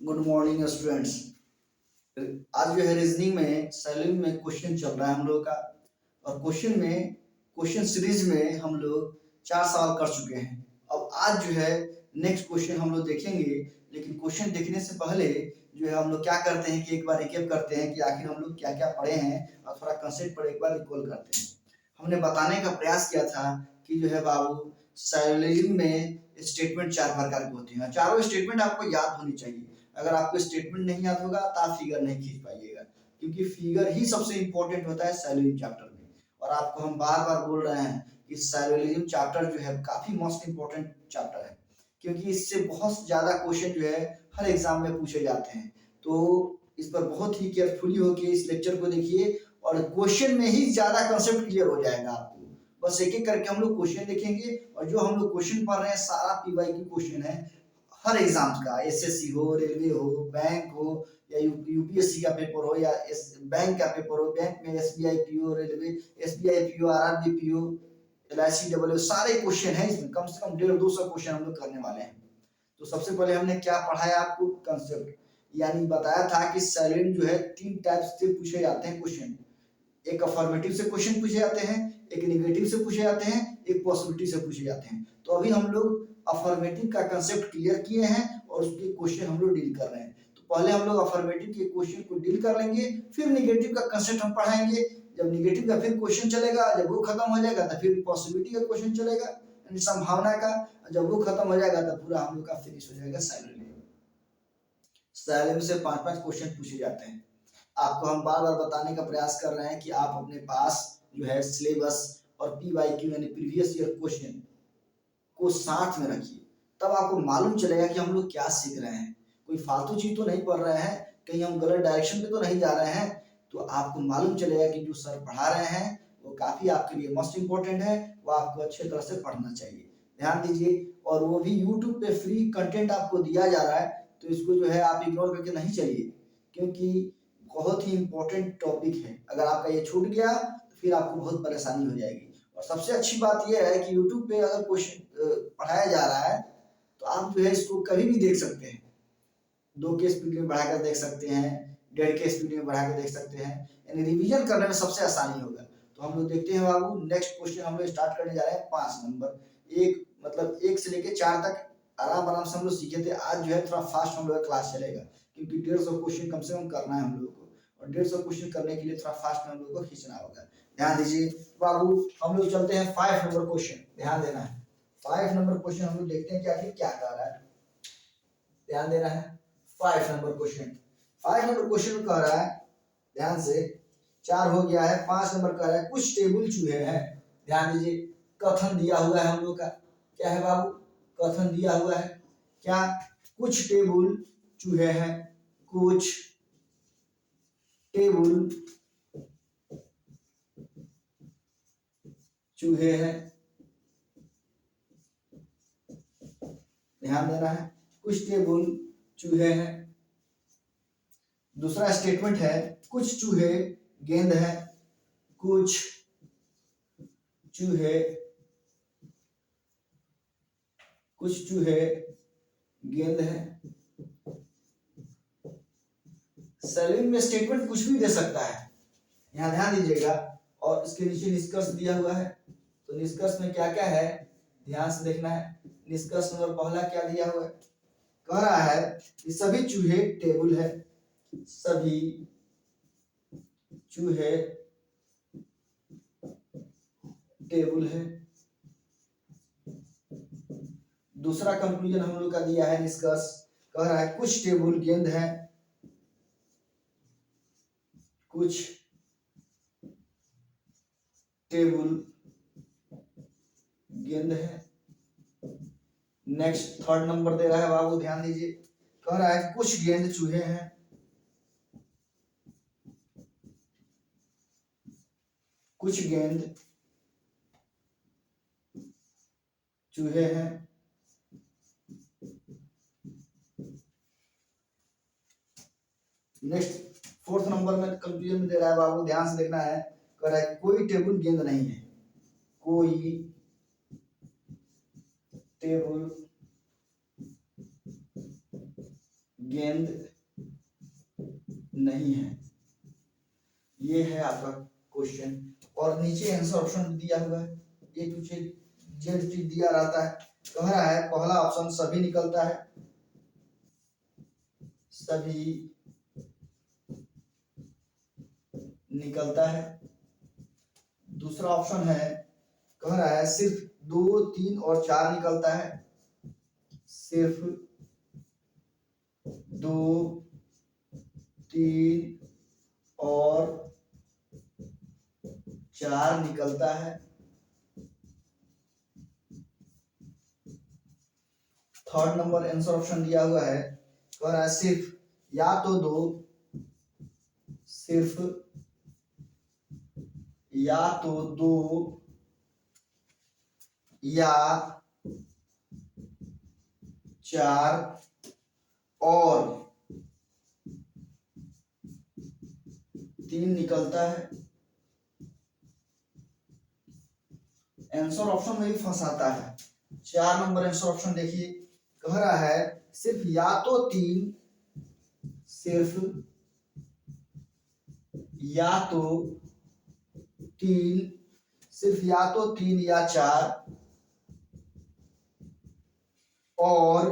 Good morning students. आज जो है रीजनिंग में सैलरी में क्वेश्चन चल रहा है हम लोग का। और क्वेश्चन सीरीज में हम लोग 4 सवाल कर चुके हैं। अब आज जो है नेक्स्ट क्वेश्चन हम लोग देखेंगे। लेकिन क्वेश्चन देखने से पहले जो है हम लोग क्या करते हैं कि एक बार रिकैप करते हैं कि आखिर हम लोग क्या क्या पढ़े हैं और थोड़ा कंसेप्ट पर एक बार रिकॉल करते हैं। हमने बताने का प्रयास किया था कि जो है बाबू सैलरी में स्टेटमेंट 4 प्रकार के होते हैं। चारों स्टेटमेंट आपको याद होनी चाहिए। अगर आपको स्टेटमेंट नहीं याद होगा तो आप फिगर नहीं खींच पाइएगा, क्योंकि फिगर ही सबसे इंपॉर्टेंट होता है सैलरी चैप्टर में। और आपको हम बार बार बोल रहे हैं कि सैलरी चैप्टर जो है काफी मोस्ट इंपॉर्टेंट चैप्टर है, क्योंकि इससे बहुत ज्यादा क्वेश्चन जो है हर एग्जाम में पूछे जाते हैं। तो इस पर बहुत ही केयरफुली होकर इस लेक्चर को देखिए और क्वेश्चन में ही ज्यादा कंसेप्ट क्लियर हो जाएगा आपको। बस एक एक करके हम लोग क्वेश्चन देखेंगे और जो हम लोग क्वेश्चन पढ़ रहे हैं सारा पीवाई की क्वेश्चन है हर एग्जाम का, एसएससी हो, रेलवे हो, बैंक हो या यूपीएससी का पेपर हो या बैंक का पेपर हो। बैंक में SBI PO, railway SBI PO, RRB PO, LIC W, सारे क्वेश्चन है इसमें। कम से कम 150-200 क्वेश्चन हम लोग करने वाले हैं। तो सबसे पहले हमने क्या पढ़ाया आपको, कंसेप्ट, यानी बताया था कि सैलरी जो है 3 टाइप से पूछे जाते हैं क्वेश्चन। एक अफर्मेटिव से क्वेश्चन पूछे जाते हैं, एक निगेटिव से पूछे जाते हैं, एक पॉसिबिलिटी से पूछे जाते हैं। तो अभी हम लोग अफर्मेटिव का कंसेप्ट क्लियर किए हैं और उसके क्वेश्चन हम लोग डील कर रहे हैं। तो पहले हम लोग अफर्मेटिव के क्वेश्चन को डील कर लेंगे, फिर निगेटिव का कंसेप्ट हम पढ़ाएंगे। जब निगेटिव का फिर क्वेश्चन चलेगा, जब वो खत्म हो जाएगा तो फिर पॉसिबिलिटी का क्वेश्चन चलेगा, यानी संभावना का। जब वो खत्म हो जाएगा तो पूरा हम लोग का फिनिश हो जाएगा सैलरी। सैलरी से 5-5 क्वेश्चन पूछे जाते हैं। आपको हम बार बार बताने का प्रयास कर रहे हैं कि आप अपने पास जो है सिलेबस और पीवाईक्यू यानी प्रीवियस ईयर क्वेश्चन को साथ में रखिए, तब आपको मालूम चलेगा कि हम लोग क्या सीख रहे हैं। कोई फालतू चीज तो नहीं पढ़ रहे हैं, कहीं हम गलत डायरेक्शन पे तो नहीं जा रहे हैं। तो आपको मालूम चलेगा कि जो सर पढ़ा रहे हैं वो काफी आपके लिए मोस्ट इंपॉर्टेंट है, वो आपको अच्छे तरह से पढ़ना चाहिए। ध्यान दीजिए। और वो भी यूट्यूब पे फ्री कंटेंट आपको दिया जा रहा है, तो इसको जो है आप इग्नोर करके नहीं चलिए, क्योंकि बहुत ही इंपॉर्टेंट टॉपिक है। अगर आपका ये छूट गया तो फिर आपको बहुत परेशानी हो जाएगी। और सबसे अच्छी बात यह है कि यूट्यूब पे अगर क्वेश्चन पढ़ाया जा रहा है तो आप जो है इसको कभी भी देख सकते हैं। 2 के स्पीड में बढ़ाकर देख सकते हैं, 1.5 के स्पीड में बढ़ाकर देख सकते हैं, यानी रिवीजन करने में सबसे आसानी होगा। तो हम लोग देखते हैं बाबू, नेक्स्ट क्वेश्चन हम लोग स्टार्ट करने जा रहे हैं 5 नंबर। एक मतलब 1 से लेके 4 तक आराम आराम से हम लोग सीखे थे। आज जो है थोड़ा फास्ट हम लोग का क्लास चलेगा, क्योंकि 150 क्वेश्चन कम से कम करना है हम लोग को, और 150 क्वेश्चन करने के लिए थोड़ा फास्ट हम लोग को खींचना होगा। ध्यान दीजिए बाबू, हम लोग चलते हैं 5 नंबर क्वेश्चन। ध्यान देना है, 5 नंबर क्वेश्चन हम लोग देखते हैं कि आखिर क्या कह रहा है। ध्यान देना है। 5 नंबर क्वेश्चन, 5 नंबर क्वेश्चन कह रहा है, ध्यान से, 4 हो गया है, 5 नंबर कह रहा है कुछ टेबल चूहे हैं। ध्यान दीजिए, कथन दिया हुआ है हम लोग का। क्या है बाबू, कथन दिया हुआ है क्या, कुछ टेबल चूहे हैं, कुछ टेबल चूहे हैं। ध्यान देना है, कुछ टेबल चूहे हैं। दूसरा स्टेटमेंट है, कुछ चूहे गेंद है, कुछ चूहे, कुछ चूहे गेंद है। सैलरी में स्टेटमेंट कुछ भी दे सकता है, यहाँ ध्यान दीजिएगा। और इसके नीचे निष्कर्ष दिया हुआ है, तो निष्कर्ष में क्या क्या है ध्यान से देखना है। निष्कर्ष नंबर पहला क्या दिया हुआ है, कह रहा है कि सभी चूहे टेबल है, सभी चूहे टेबल है। दूसरा कंक्लूजन हम लोग का दिया है, निष्कर्ष कह रहा है कुछ टेबल गेंद है, कुछ टेबल गेंद है। नेक्स्ट थर्ड नंबर दे रहा है बाबू, ध्यान दीजिए, कह रहा है कुछ गेंद चूहे हैं, कुछ गेंद चूहे हैं। नेक्स्ट फोर्थ नंबर में कंक्लूजन में दे रहा है बाबू, ध्यान से देखना है, कह रहा है कोई टेबल गेंद नहीं है, कोई टेबल गेंद नहीं है। ये है आपका क्वेश्चन। और नीचे आंसर ऑप्शन दिया हुआ है, ए टू जेड दिया रहता है। कह रहा है पहला ऑप्शन सभी निकलता है, सभी निकलता है। दूसरा ऑप्शन है, कह रहा है सिर्फ 2, 3 और 4 निकलता है, सिर्फ 2, 3 और 4 निकलता है। थर्ड नंबर आंसर ऑप्शन दिया हुआ है, कह रहा है सिर्फ या तो 2, सिर्फ या तो 2 या 4 और 3 निकलता है। आंसर ऑप्शन में भी फंसाता है। 4 नंबर आंसर ऑप्शन देखिए, कह रहा है सिर्फ या तो 3, सिर्फ या तो 3, सिर्फ या तो 3 या 4 और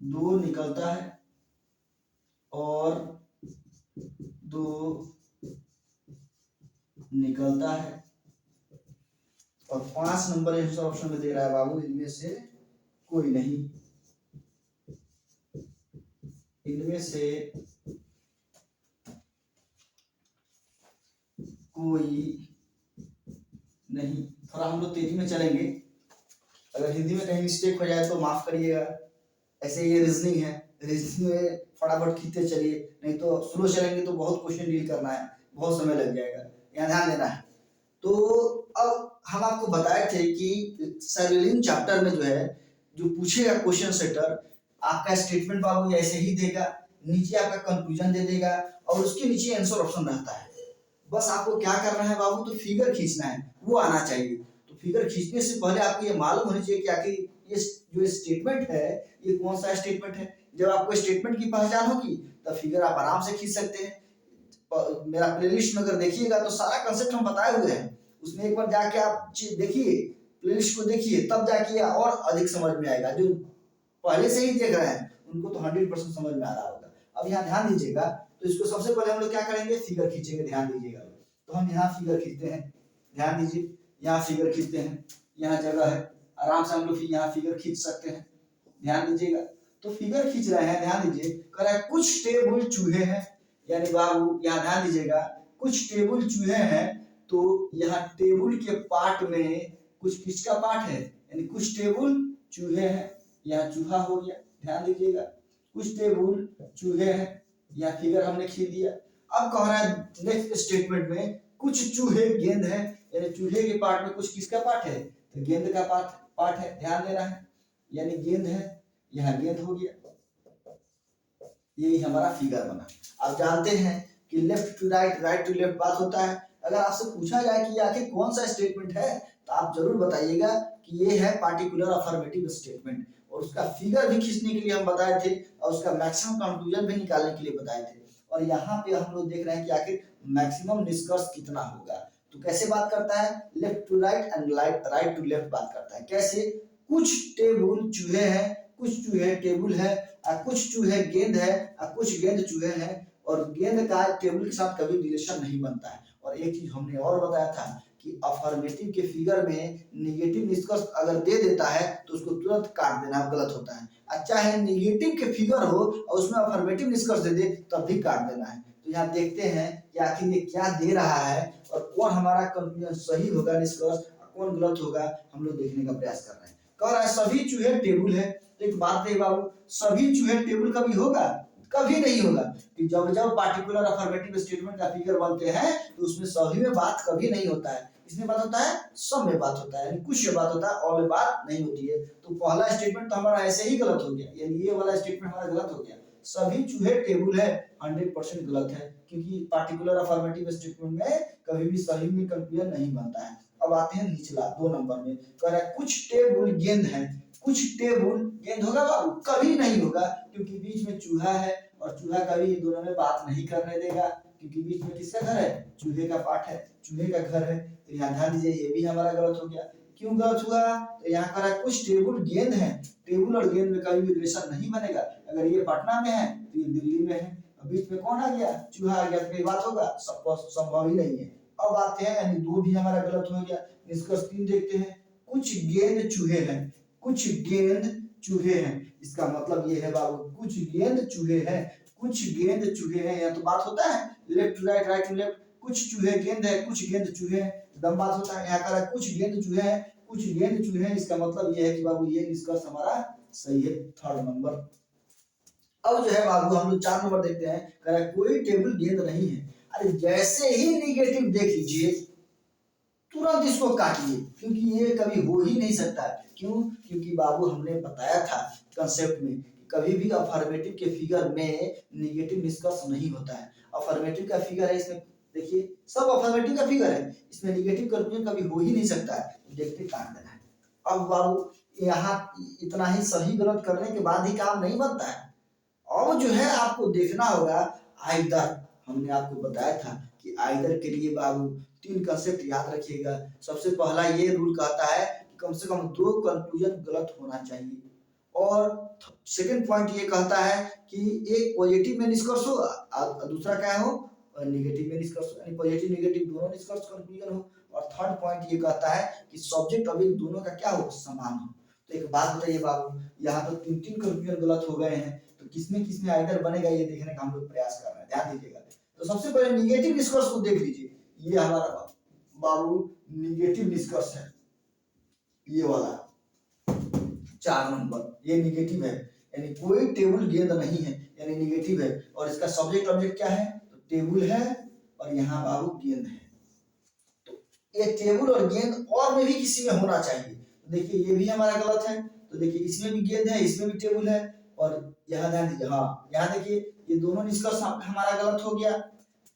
2 निकलता है, और 2 निकलता है। और 5 नंबर आंसर ऑप्शन में दे रहा है बाबू इनमें से कोई नहीं, इनमें से कोई नहीं। थोड़ा हम लोग तेजी में चलेंगे, अगर हिंदी में कहीं मिस्टेक हो जाए तो माफ करिएगा। ऐसे ये रीजनिंग है, रीजनिंग में फटाफट खींचते चलिए, नहीं तो स्लो चलेंगे तो बहुत क्वेश्चन डील करना है, बहुत समय लग जाएगा, यहाँ ध्यान देना है। तो अब हम आपको बताए थे कि सर्वेलिंग चैप्टर में जो है, जो पूछेगा क्वेश्चन सेटर, आपका स्टेटमेंट बाबू ऐसे ही देगा, नीचे आपका कंक्लूजन दे देगा और उसके नीचे आंसर ऑप्शन रहता है। बस आपको क्या करना है बाबू, तो फिगर खींचना है, वो आना चाहिए। तो फिगर खींचने से पहले आपको ये मालूम होनी चाहिए कि आखिर ये जो स्टेटमेंट है ये कौन सा स्टेटमेंट है। जब आपको स्टेटमेंट की पहचान होगी तब फिगर आप आराम से खींच सकते हैं। मेरा प्लेलिस्ट में अगर देखिएगा तो सारा कंसेप्ट हम बताए हुए हैं, उसमें एक बार जाके आप देखिए, प्लेलिस्ट को देखिए, तब जाके और अधिक समझ में आएगा। जो पहले से ही देख रहे हैं उनको तो 100% समझ में आ रहा होगा। अब यहाँ ध्यान दीजिएगा, तो इसको सबसे पहले हम लोग क्या करेंगे, फिगर खींचेंगे। ध्यान दीजिएगा, तो हम यहाँ फिगर खींचते हैं, ध्यान दीजिए, यहाँ फिगर खींचते हैं, यहाँ जगह है, आराम से हम लोग यहाँ फिगर खींच सकते हैं। ध्यान दीजिएगा, तो फिगर खींच रहे हैं, ध्यान दीजिए, कह रहा है कुछ टेबल चूहे हैं, यानी बाबू यहाँ ध्यान दीजिएगा, कुछ टेबल चूहे हैं। तो यहाँ टेबल के पार्ट में कुछ किसका पार्ट है, यानी कुछ टेबल चूहे हैं, यहाँ चूहा हो गया। ध्यान दीजिएगा, कुछ टेबल चूहे हैं, यहाँ फिगर हमने खींच दिया। अब कह रहा है नेक्स्ट स्टेटमेंट में कुछ चूहे गेंद है, यानी चूहे के पार्ट में कुछ किसका पार्ट है, तो गेंद का पार्ट है। ध्यान देना है, यानी गेंद है, यहाँ गेंद हो गया। यही हमारा फिगर बना। आप जानते हैं कि left to right, right to left बात होता है। अगर आपसे पूछा जाए कि आखिर कौन सा स्टेटमेंट है, तो आप जरूर बताइएगा कि ये है पार्टिकुलर अफर्मेटिव स्टेटमेंट। और उसका फिगर भी खींचने के लिए हम बताए थे, और उसका मैक्सिमम कंक्लूजन भी निकालने के लिए बताए थे। और यहाँ पे हम लोग देख रहे हैं कि आखिर मैक्सिमम निष्कर्ष कितना होगा। तो कैसे बात करता है, left to right and right to left बात करता है। कैसे, कुछ टेबल चूहे हैं, कुछ चूहे टेबल है, कुछ चूहे गेंद है, कुछ गेंद चूहे हैं। और गेंद का टेबल के साथ कभी रिलेशन नहीं बनता है। और एक चीज हमने और बताया था कि अफर्मेटिव के फिगर में निगेटिव निष्कर्ष अगर दे देता है तो उसको तुरंत काट देना गलत होता है। अच्छा है निगेटिव के फिगर हो और उसमें अफर्मेटिव निष्कर्ष दे दे तब भी काट देना है। तो यहाँ देखते हैं कि आखिर ये क्या दे रहा है और कौन हमारा कंक्लूजन सही होगा, निष्कर्ष कौन गलत होगा, हम लोग देखने का प्रयास कर रहे हैं। कह रहा है सभी चूहे टेबल है। तो एक बात है बाबू, सभी चूहे टेबल कभी होगा, कभी नहीं होगा। कि जब जब पार्टिकुलर अफर्मेटिव स्टेटमेंट का फिगर बनते हैं तो उसमें सभी में बात कभी नहीं होता है, इसमें बात होता है सब में बात होता है, यानी कुछ में बात होता है और में बात नहीं होती है। तो पहला स्टेटमेंट तो हमारा ऐसे ही गलत हो गया, यानी ये वाला स्टेटमेंट हमारा गलत हो गया। सभी चूहे टेबल है 100% गलत है, क्योंकि पार्टिकुलर अफर्मेटिव स्टेटमेंट में कभी भी सही में कंक्लूजन नहीं बनता है। अब आते हैं निचला 2 नंबर में, कह रहा है कुछ टेबल गेंद है। कुछ टेबल गेंद होगा बाबू? कभी नहीं होगा, क्योंकि बीच में चूहा है और चूहा कभी इन दोनों में बात नहीं करने देगा, क्योंकि बीच में किसका घर है? चूहे का पार्ट है, चूहे का घर है। तो यहाँ ध्यान दीजिए, ये भी हमारा गलत हो गया। क्यों गलत हुआ? तो यहाँ पर है कुछ टेबल गेंद है, टेबल और गेंद में कभी भी रिलेशन नहीं बनेगा। अगर ये पटना में है तो ये दिल्ली में है, बीच में कौन आ गया? चूहा आ गया, तो कोई बात होगा? संभव ही नहीं है। अब आते हैं, यानी 2 भी हमारा गलत हो गया। निष्कर्ष 3 देखते हैं, कुछ गेंद चूहे हैं, कुछ गेंद चूहे हैं। इसका मतलब ये है बाबू, कुछ गेंद चूहे हैं, कुछ गेंद चूहे हैं। यहाँ तो बात होता है left to right, right to left, कुछ चूहे गेंद है, कुछ गेंद चूहे हैं, एकदम बात होता है। यहाँ पर कुछ गेंद चूहे हैं, कुछ गेंद चूहे हैं। इसका मतलब ये है कि बाबू ये निष्कर्ष हमारा सही है, 3rd नंबर। अब जो है बाबू हम लोग 4 नंबर देखते हैं, कह रहा है कोई टेबल गेंद नहीं है। अरे जैसे ही निगेटिव देख लीजिए तुरंत इसको काटिए, क्योंकि ये कभी हो ही नहीं सकता। क्यों? क्योंकि बाबू हमने बताया था कंसेप्ट में, कभी भी अफर्मेटिव के फिगर में निगेटिव निष्कर्ष नहीं होता है। अफर्मेटिव का फिगर है, इसमें देखिए सब अफर्मेटिव का फिगर है, इसमें निगेटिव कंक्लूजन कभी हो ही नहीं सकता है। देखते काट देना है। अब बाबू यहाँ इतना ही सही गलत करने के बाद ही काम नहीं बनता है। अब जो है आपको देखना होगा आइदर। हमने आपको बताया था कि आइदर के लिए बाबू 3 कंसेप्ट याद रखिएगा। सबसे पहला ये रूल कहता है कि कम से कम 2 कंक्लूजन गलत होना चाहिए, और सेकंड पॉइंट ये कहता है कि एक पॉजिटिव में निष्कर्ष हो और दूसरा क्या हो? नेगेटिव में निष्कर्ष हो, यानी पॉजिटिव नेगेटिव दोनों निष्कर्ष कंक्लूजन हो। और थर्ड पॉइंट ये कहता है कि सब्जेक्ट ऑब्जेक्ट दोनों का क्या हो? समान हो। तो एक बात बताइए बाबू, यहाँ तो 3 कंक्लूजन गलत हो गए हैं, तो किसमें आइदर बनेगा ये देखने का हम लोग प्रयास कर रहे हैं, ध्यान दीजिएगा। तो सबसे पहले निगेटिव निष्कर्ष को देख लीजिए, ये हमारा बाबू निगेटिव निष्कर्ष है, ये वाला 4 नंबर, ये निगेटिव है, यानी कोई टेबल गेंद नहीं है, यानी निगेटिव है। और इसका सब्जेक्ट ऑब्जेक्ट क्या है? तो टेबल है और यहाँ बाबू गेंद है। तो ये टेबल और गेंद और में भी किसी में होना चाहिए। तो देखिए ये भी हमारा गलत है। तो देखिए इसमें भी गेंद है, इसमें भी टेबल है, और यहाँ ध्यान दीजिए, हाँ यहाँ देखिए ये दोनों निष्कर्ष हमारा गलत हो गया।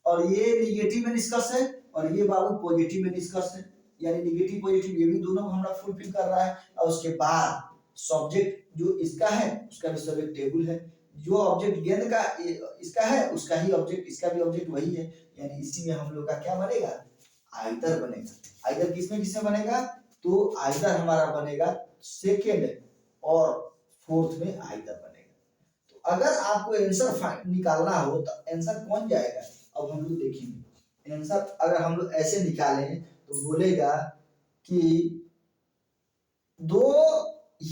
और ये निगेटिव में निष्कर्ष है और ये बाबू पॉजिटिव में निष्कर्ष है, यानी निगेटिव पॉजिटिव ये भी दोनों को हमारा फुलफिल कर रहा है। और उसके बाद सब्जेक्ट जो इसका है उसका भी सब्जेक्ट टेबल है, जो ऑब्जेक्ट गेंद का इसका है उसका ही ऑब्जेक्ट, इसका भी ऑब्जेक्ट वही है, यानी इसी में हम लोग का क्या बनेगा? आइदर बनेगा। आइदर किसमें किसमें बनेगा? तो आइदर हमारा बनेगा सेकेंड और फोर्थ में आइदर बनेगा। तो अगर आपको आंसर निकालना हो तो आंसर कौन जाएगा? अब हम लोग देखेंगे आंसर। अगर हम लोग ऐसे निकालें तो बोलेगा कि 2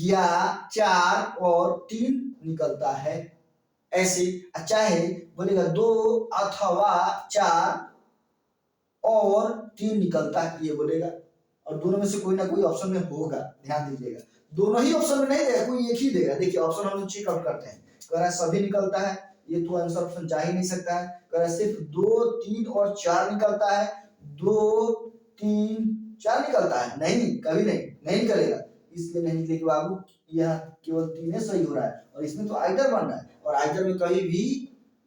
या 4 और 3 निकलता है, ऐसे। चाहे बोलेगा 2 अथवा 4 और 3 निकलता है, ये बोलेगा। और दोनों में से कोई ना कोई ऑप्शन में होगा, ध्यान दीजिएगा। दोनों ही ऑप्शन में नहीं देगा, कोई एक ही देगा। देखिए ऑप्शन हम लोग चेक आउट करते हैं, कह रहा है सभी निकलता है, ये तो आंसर ऑप्शन जा ही नहीं सकता है। कह रहा है सिर्फ 2, 3 और 4 निकलता है, 2, 3, 4 निकलता है, नहीं कभी नहीं निकलेगा। इसलिए नहीं निकलेगा बाबू, यह केवल 3 सही हो रहा है, और इसमें तो आइदर बन रहा है, और आइदर में कभी भी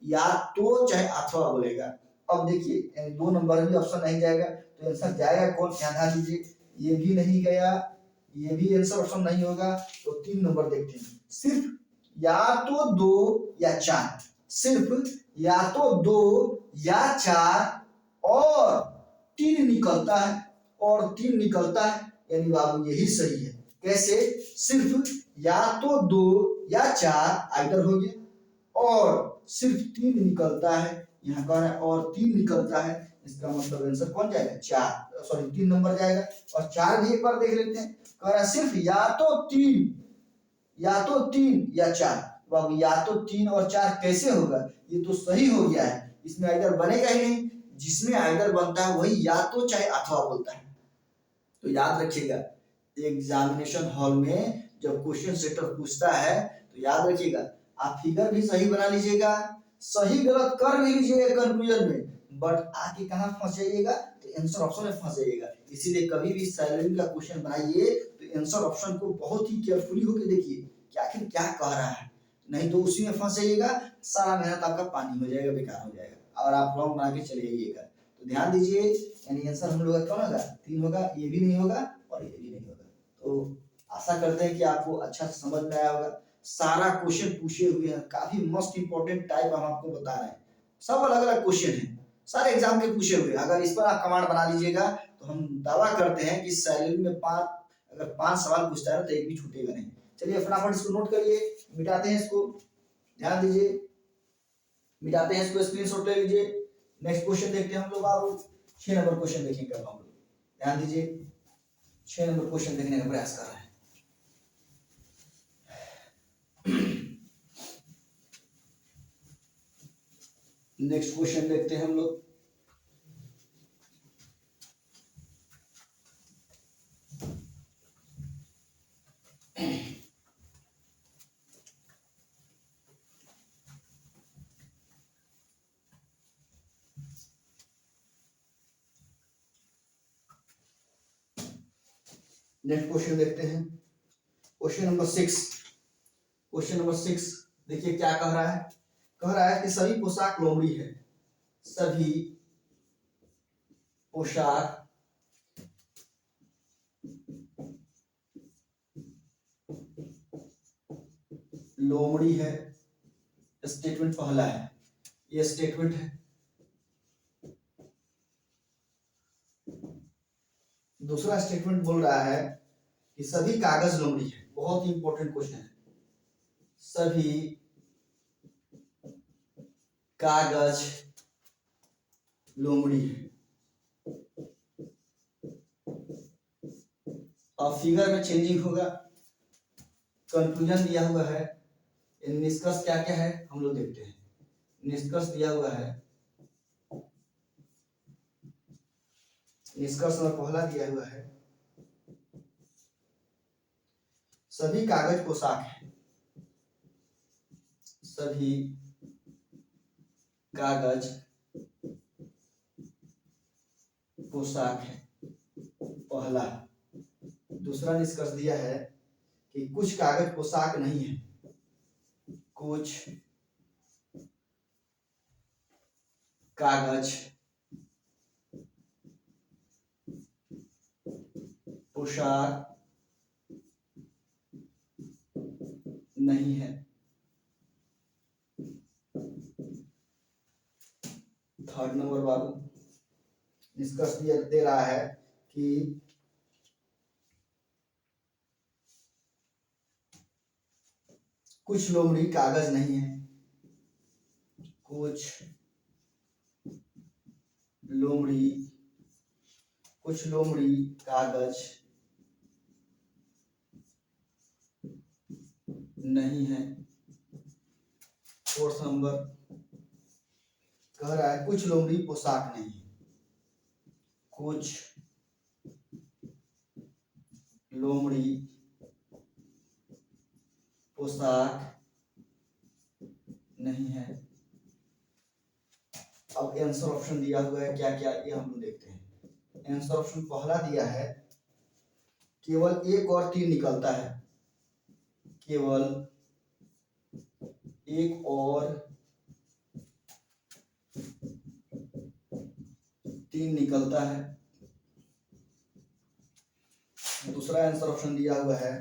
या तो चाहे अथवा बोलेगा। अब देखिए 2 नंबर भी ऑप्शन नहीं जाएगा, तो आंसर जाएगा कौन? ध्यान दीजिए, ये भी नहीं गया, ये भी आंसर ऑप्शन नहीं होगा। तो 3 नंबर देखते हैं, सिर्फ या तो 2 या 4, सिर्फ या तो 2 या 4 और 3 निकलता है, और 3 निकलता है, यानी बाबू यही सही है। कैसे? सिर्फ या तो 2 या 4 आइदर हो गया, और सिर्फ 3 निकलता है, यहाँ कह रहा है और 3 निकलता है, इसका मतलब आंसर कौन जाएगा? 4, सॉरी 3 नंबर जाएगा। और 4 भी एक बार देख लेते हैं, कह रहा है सिर्फ या तो 3 या 4। बाबू या तो 3 और 4 कैसे होगा? ये तो सही हो गया है, इसमें आइदर बनेगा ही नहीं। जिसमें आइदर बनता है वही या तो चाहे अथवा बोलता है। तो याद रखिएगा, एग्जामिनेशन हॉल में जब क्वेश्चन सेटर पूछता है तो याद रखिएगा, आप फिगर भी सही बना लीजिएगा, सही गलत कर भी लीजिएगा कंक्लूजन में, बट आके कहाँ फंस जाइएगा? तो आंसर ऑप्शन में फंस जाइएगा। इसीलिए कभी भी सैलरी का क्वेश्चन बनाइए तो आंसर ऑप्शन को बहुत ही केयरफुली होकर देखिए कि आखिर क्या कह रहा है, नहीं तो उसी में फंस जाइएगा, सारा मेहनत आपका पानी हो जाएगा, बेकार हो जाएगा, और आप रॉन्ग बना के चले जाइएगा। तो ध्यान दीजिए, यानी आंसर हम लोग का कौन होगा? 3 होगा, ये भी नहीं होगा और ये भी नहीं होगा। तो आशा करते हैं कि आपको अच्छा से समझ में आया होगा। सारा क्वेश्चन पूछे हुए हैं, काफी मोस्ट इंपॉर्टेंट टाइप हम आपको बता रहे हैं, सब अलग अलग क्वेश्चन हैं, सारे एग्जाम के पूछे हुए। अगर इस पर आप कमांड बना लीजिएगा तो हम दावा करते हैं कि सैलरी में अगर 5 सवाल पूछता है तो एक भी छूटेगा नहीं। चलिए फटाफट इसको नोट करिए, मिटाते हैं इसको, ध्यान दीजिए, मिटाते हैं इसको, स्क्रीनशॉट ले लीजिए। नेक्स्ट क्वेश्चन देखते हैं हम लोग। आप 6 नंबर क्वेश्चन देखेंगे अब हम लोग, ध्यान दीजिए, 6 नंबर क्वेश्चन देखने का प्रयास कर रहे हैं। नेक्स्ट क्वेश्चन देखते हैं हम लोग। नेक्स्ट क्वेश्चन देखते हैं, क्वेश्चन नंबर 6। क्वेश्चन नंबर 6 देखिए क्या कह रहा है। कह रहा है कि सभी पोशाक लोमड़ी है, सभी पोशाक लोमड़ी है। स्टेटमेंट पहला है, ये स्टेटमेंट है। दूसरा स्टेटमेंट बोल रहा है कि सभी कागज लोमड़ी है। बहुत ही इंपॉर्टेंट क्वेश्चन है, सभी कागज लोमड़ी है। अब फिगर में चेंजिंग होगा, कंक्लूजन दिया हुआ है, निष्कर्ष क्या क्या है हम लोग देखते हैं। निष्कर्ष दिया हुआ है, निष्कर्ष में पहला दिया हुआ है, सभी कागज पोशाक है, सभी कागज पोशाक है, पहला। दूसरा निष्कर्ष दिया है कि कुछ कागज पोशाक नहीं है, कुछ कागज पोशाक नहीं है। थर्ड नंबर बाबू निष्कर्ष दे रहा है कि कुछ लोमड़ी कागज नहीं है, कुछ लोमड़ी कागज नहीं है। फोर्थ नंबर कह रहा है कुछ लोमड़ी पोशाक नहीं है, कुछ लोमड़ी पोशाक नहीं है। अब आंसर ऑप्शन दिया हुआ है क्या क्या, ये हम लोग देखते हैं। आंसर ऑप्शन पहला दिया है, केवल एक और तीन निकलता है, केवल एक और तीन निकलता है। दूसरा आंसर ऑप्शन दिया हुआ है,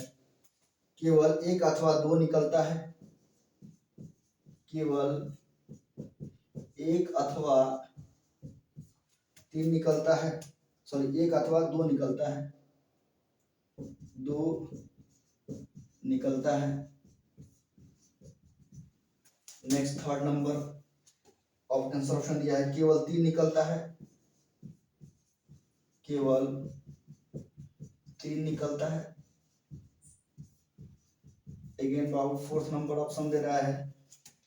केवल एक अथवा दो निकलता है, केवल एक अथवा तीन निकलता है, सॉरी एक अथवा दो निकलता है, दो निकलता है। Next third number of answer option दिया है, केवल तीन निकलता है, केवल तीन निकलता है। अगेन बाबू फोर्थ नंबर ऑप्शन दे रहा है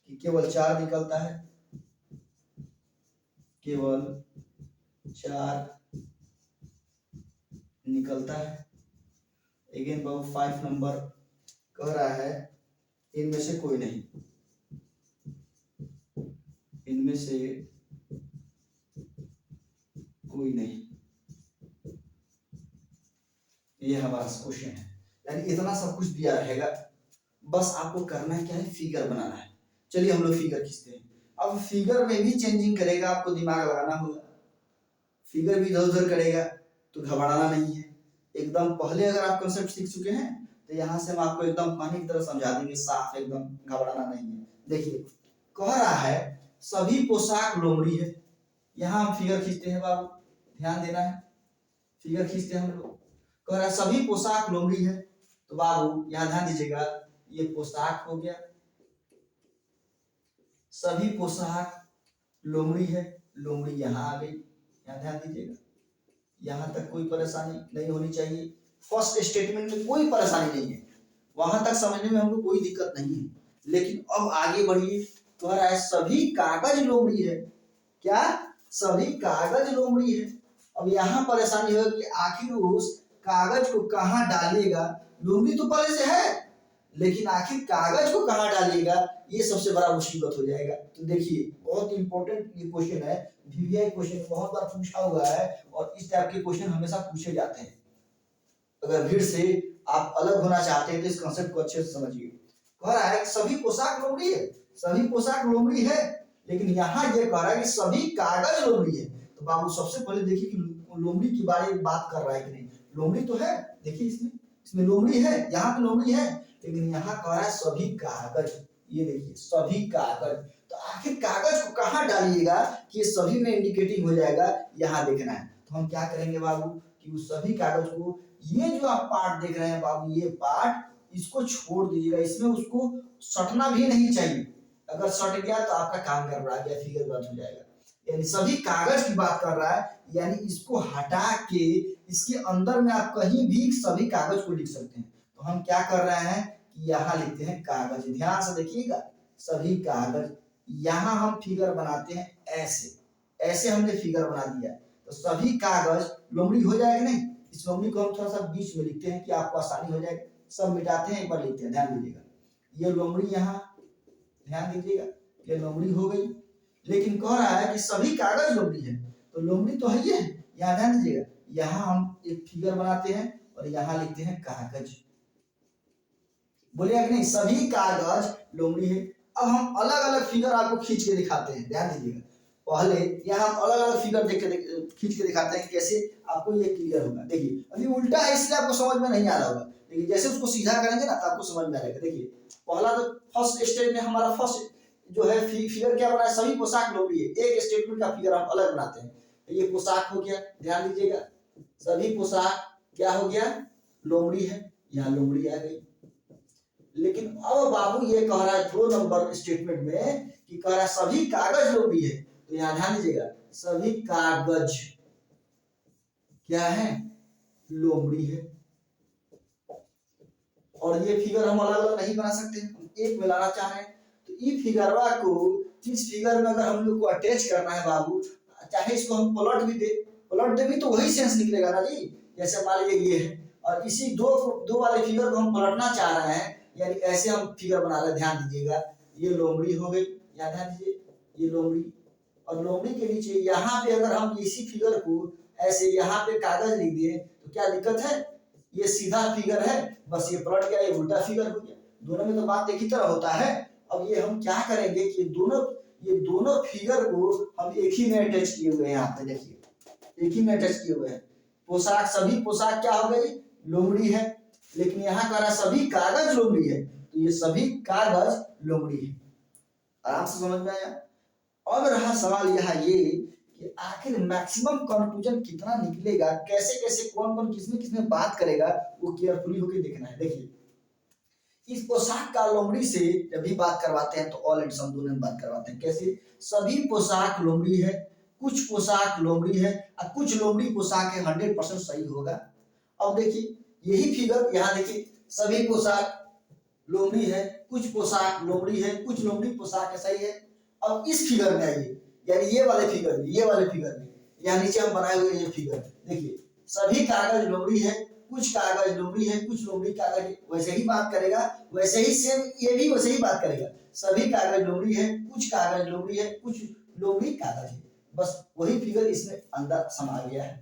कि केवल चार निकलता है, केवल चार निकलता है। अगेन बाबू 5 नंबर कह रहा है इनमें से कोई नहीं, इनमें से कोई नहीं। ये हमारा क्वेश्चन है, यानी इतना सब कुछ दिया रहेगा, बस आपको करना है क्या है, फिगर बनाना है। चलिए हम लोग फिगर खींचते हैं। अब फिगर में भी चेंजिंग करेगा, आपको दिमाग लगाना होगा, फिगर भी इधर उधर करेगा तो घबराना नहीं है एकदम। पहले अगर आप कंसेप्ट सीख चुके हैं तो यहाँ से हम आपको एकदम पानी की तरह समझा देंगे, साफ एकदम, घबराना नहीं है। देखिए कह रहा है सभी पोशाक लोमड़ी है। यहाँ हम फिगर खींचते हैं बाबू, ध्यान देना है, फिगर खींचते हैं हम लोग। कह रहा है सभी पोशाक लोमड़ी है, तो बाबू यहाँ ध्यान दीजिएगा, ये पोशाक हो गया, सभी पोशाक लोमड़ी है, लोमड़ी यहाँ आ गई, यहाँ ध्यान दीजिएगा, यहाँ तक कोई परेशानी नहीं होनी चाहिए। फर्स्ट स्टेटमेंट में कोई परेशानी नहीं है, वहां तक समझने में हमको कोई दिक्कत नहीं है। लेकिन अब आगे बढ़िए, कह रहा है सभी कागज लोमड़ी है। क्या? सभी कागज लोमड़ी है। अब यहाँ परेशानी है कि आखिर उस कागज को कहाँ डालिएगा। लोमड़ी तो पहले से है, लेकिन आखिर कागज को कहाँ डालिएगा, ये सबसे बड़ा मुसीबत हो जाएगा। तो देखिए बहुत इंपॉर्टेंट ये क्वेश्चन है, वीवीआई क्वेश्चन बहुत बार पूछा हुआ है, और इस टाइप के क्वेश्चन हमेशा पूछे जाते हैं। अगर भीड़ से आप अलग होना चाहते हैं तो इस कॉन्सेप्ट को अच्छे से समझिए। कह रहा है सभी पोशाक लोमड़ी है, सभी पोशाक लोमड़ी है, लेकिन यहाँ ये कह रहा है कि सभी कागज लोमड़ी है। तो बाबू सबसे पहले देखिए कि लोमड़ी के बारे में बात कर रहा है कि नहीं। लोमड़ी तो है, देखिए इसमें लोमड़ी है, यहाँ पे लोमड़ी है, लेकिन यहाँ कह रहा है सभी कागज। ये देखिए सभी कागज, तो आखिर कागज को कहाँ डालिएगा कि ये सभी में इंडिकेटिंग हो जाएगा, यहाँ देखना है। तो हम क्या करेंगे बाबू कि उस सभी कागज को, ये जो आप पार्ट देख रहे हैं बाबू, ये पार्ट इसको छोड़ दीजिएगा, इसमें उसको सटना भी नहीं चाहिए। अगर सट गया तो आपका काम गड़बड़ा गया, फिगर गलत हो जाएगा। यानी सभी कागज की बात कर रहा है, यानी इसको हटा के इसके अंदर में आप कहीं भी सभी कागज को लिख सकते हैं। तो हम क्या कर रहे हैं कि यहाँ लिखते हैं कागज, ध्यान से देखिएगा, सभी कागज। यहाँ हम फिगर बनाते हैं ऐसे, ऐसे हमने फिगर बना दिया, तो सभी कागज लोमड़ी हो जाएगा नहीं। इस लोमड़ी को हम थोड़ा सा बीच में लिखते हैं कि आपको आसानी हो जाएगी। सब मिटाते हैं, एक बार लिखते हैं, ध्यान दीजिएगा, ये लोमड़ी यहाँ, ध्यान दीजिएगा, ये लोमड़ी हो गई। लेकिन कह रहा है कि सभी कागज लोमड़ी है, तो लोमड़ी तो है ये, यहाँ ध्यान दीजिएगा, यहाँ हम एक फिगर बनाते हैं और यहाँ लिखते हैं कागज। बोलिए कि नहीं, सभी कागज लोमड़ी है। अब हम अलग अलग फिगर आपको खींच के दिखाते हैं, ध्यान दीजिएगा। पहले यहाँ हम अलग अलग फिगर खींच के दिखाते हैं, कैसे आपको ये क्लियर होगा। देखिए अभी उल्टा है इसलिए आपको समझ में नहीं आ रहा होगा, लेकिन जैसे उसको सीधा करेंगे ना तो आपको समझ में आएगा। देखिए पहला तो फर्स्ट स्टेज में हमारा फर्स्ट जो है फिगर क्या बना है, सभी पोशाक लोमड़ी है। एक स्टेटमेंट का फिगर हम अलग बनाते हैं, ये पोशाक हो गया, ध्यान दीजिएगा, सभी पोशाक क्या हो गया, लोमड़ी है, यहाँ लोमड़ी आ गई। लेकिन अब बाबू ये कह रहा है 2 नंबर स्टेटमेंट में कि कह रहा है सभी कागज लोमड़ी है, तो यहाँ ध्यान दीजिएगा, सभी कागज क्या है, लोमड़ी है। और ये फिगर हम अलग अलग नहीं बना सकते, हम एक में लाना चाह रहे हैं, तो ये फिगरवा को इस फिगर में अगर हम लोग को अटैच करना है बाबू, चाहे इसको हम पलट दे भी तो वही सेंस निकलेगा ना जी। जैसे मान लीजिए ये है, और इसी दो वाले फिगर को हम पलटना चाह रहे हैं, यानी ऐसे हम फिगर बना रहे हैं, ध्यान दीजिएगा, ये लोमड़ी हो गई, यहाँ ध्यान दीजिए, ये लोमड़ी। और लोमड़ी के नीचे यहाँ पे अगर हम इसी फिगर को ऐसे यहाँ पे कागज लिख दिए तो क्या दिक्कत है, ये सीधा फिगर है, बस ये पलट गया, ये उल्टा फिगर हो गया। दोनों में तो बात एक ही तरह होता है। अब ये हम क्या करेंगे कि ये दोनों फिगर को हम एक ही में अटैच किए हुए हैं, यहाँ पे देखिए, एक ही में अटैच किए हुए हैं। पोशाक, सभी पोशाक क्या हो गई, लोमड़ी है, लेकिन यहाँ कह रहा है सभी कागज लोमड़ी है, तो ये सभी कागज लोमड़ी है। आराम से समझ में आया। अब रहा सवाल यहाँ ये कि आखिर मैक्सिमम कंक्लूजन कितना निकलेगा, कैसे कैसे कौन कौन किसमें बात करेगा, वो केयरफुली होकर देखना है। देखिए इस पोशाक का लोमड़ी से जब भी बात करवाते हैं तो ऑल एंड सम दोनों में बात करवाते हैं। कैसे, सभी पोशाक लोमड़ी है, कुछ पोशाक लोमड़ी है, और कुछ लोमड़ी पोशाक है, 100% सही होगा। अब देखिए यही फिगर यहाँ देखिए, सभी पोशाक लोमड़ी है, कुछ पोशाक लोमड़ी है, कुछ लोमड़ी पोशाक है, सही है। अब इस फिगर में आइए, यानी ये वाले फिगर में यहाँ नीचे हम बनाए हुए ये फिगर देखिए, सभी कागज लोमड़ी है, कुछ कागज लोमड़ी है, कुछ लोमड़ी कागज, वैसे ही बात करेगा, वैसे ही सेम ये भी वैसे ही बात करेगा, सभी कागज लोमड़ी है, कुछ कागज लोमड़ी है, कुछ लोमड़ी कागज है, बस वही फिगर इसमें अंदर समा गया है।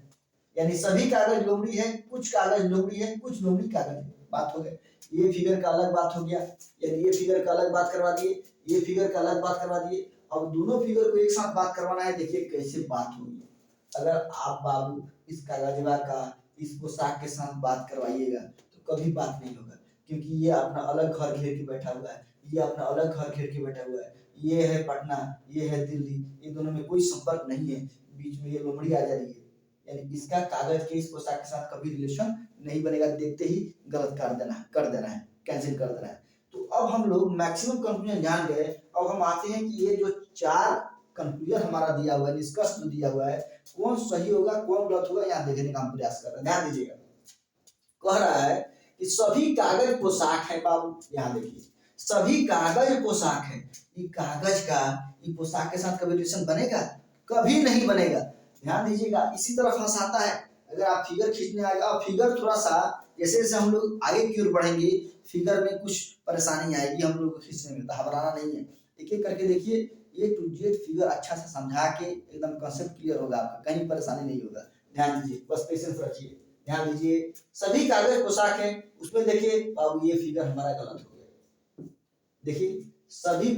यानी सभी कागज लोमड़ी है, कुछ कागज लोमड़ी है, कुछ लोमड़ी कागज है, बात हो गई। ये फिगर का अलग बात हो गया, यानी ये फिगर का अलग बात करवा दिए, ये फिगर का अलग बात करवा दिए। अब दोनों फिगर को एक साथ बात करवाना है, देखिए कैसे बात होगी। अगर आप बाबू इस कागजवा का इस पोशाक के साथ बात करवाइएगा तो कभी बात नहीं होगा। क्योंकि ये अपना अलग घर घेर के बैठा हुआ है, ये अपना अलग घर घेर के बैठा हुआ है, ये है पटना, ये है दिल्ली, ये दोनों में कोई संपर्क नहीं है, बीच में ये लोमड़ी आ जा रही है, यानी इसका कागज के इस पोशाक के साथ कभी रिलेशन नहीं बनेगा, देखते ही गलत कर देना है, कैंसिल कर देना है। तो अब हम लोग मैक्सिमम कंक्लूजन जान गए। अब हम आते हैं कि ये जो 4 कंक्लूजन हमारा दिया हुआ है, निष्कर्ष जो दिया हुआ है, कौन सही होगा कौन गलत होगा, यहाँ देखने का हम प्रयास कर रहे हैं। ध्यान दीजिएगा, कह रहा है कि सभी कागज पोशाक है। बाबू यहाँ देखिए, सभी कागज पोशाक है, ये कागज का ये पोशाक के साथ कभी रिलेशन बनेगा? कभी नहीं बनेगा। ध्यान दीजिएगा, इसी तरह फंसाता है। अगर आप फिगर खींचने आएगा, फिगर थोड़ा सा जैसे जैसे हम लोग आगे की ओर बढ़ेंगे, फिगर में कुछ परेशानी आएगी हम लोग को खींचने में, घबराना नहीं है। एक एक करके देखिए, A to Z फिगर अच्छा से समझा के एकदम कंसेप्ट क्लियर होगा आपका, कहीं परेशानी नहीं होगा। ध्यान दीजिए, बस पेशेंस रखिए। ध्यान दीजिए, सभी कागज पोशाक है, उसमें देखिए बाबू ये फिगर हमारा गलत हो गया। देखिए, सभी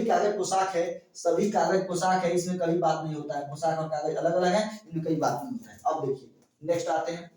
कागज पोशाक है, सभी कागज पोशाक है, इसमें कभी बात नहीं होता है। पोशाक और कागज अलग अलग है, इनमें कई बात नहीं होता है। अब देखिए नेक्स्ट आते हैं,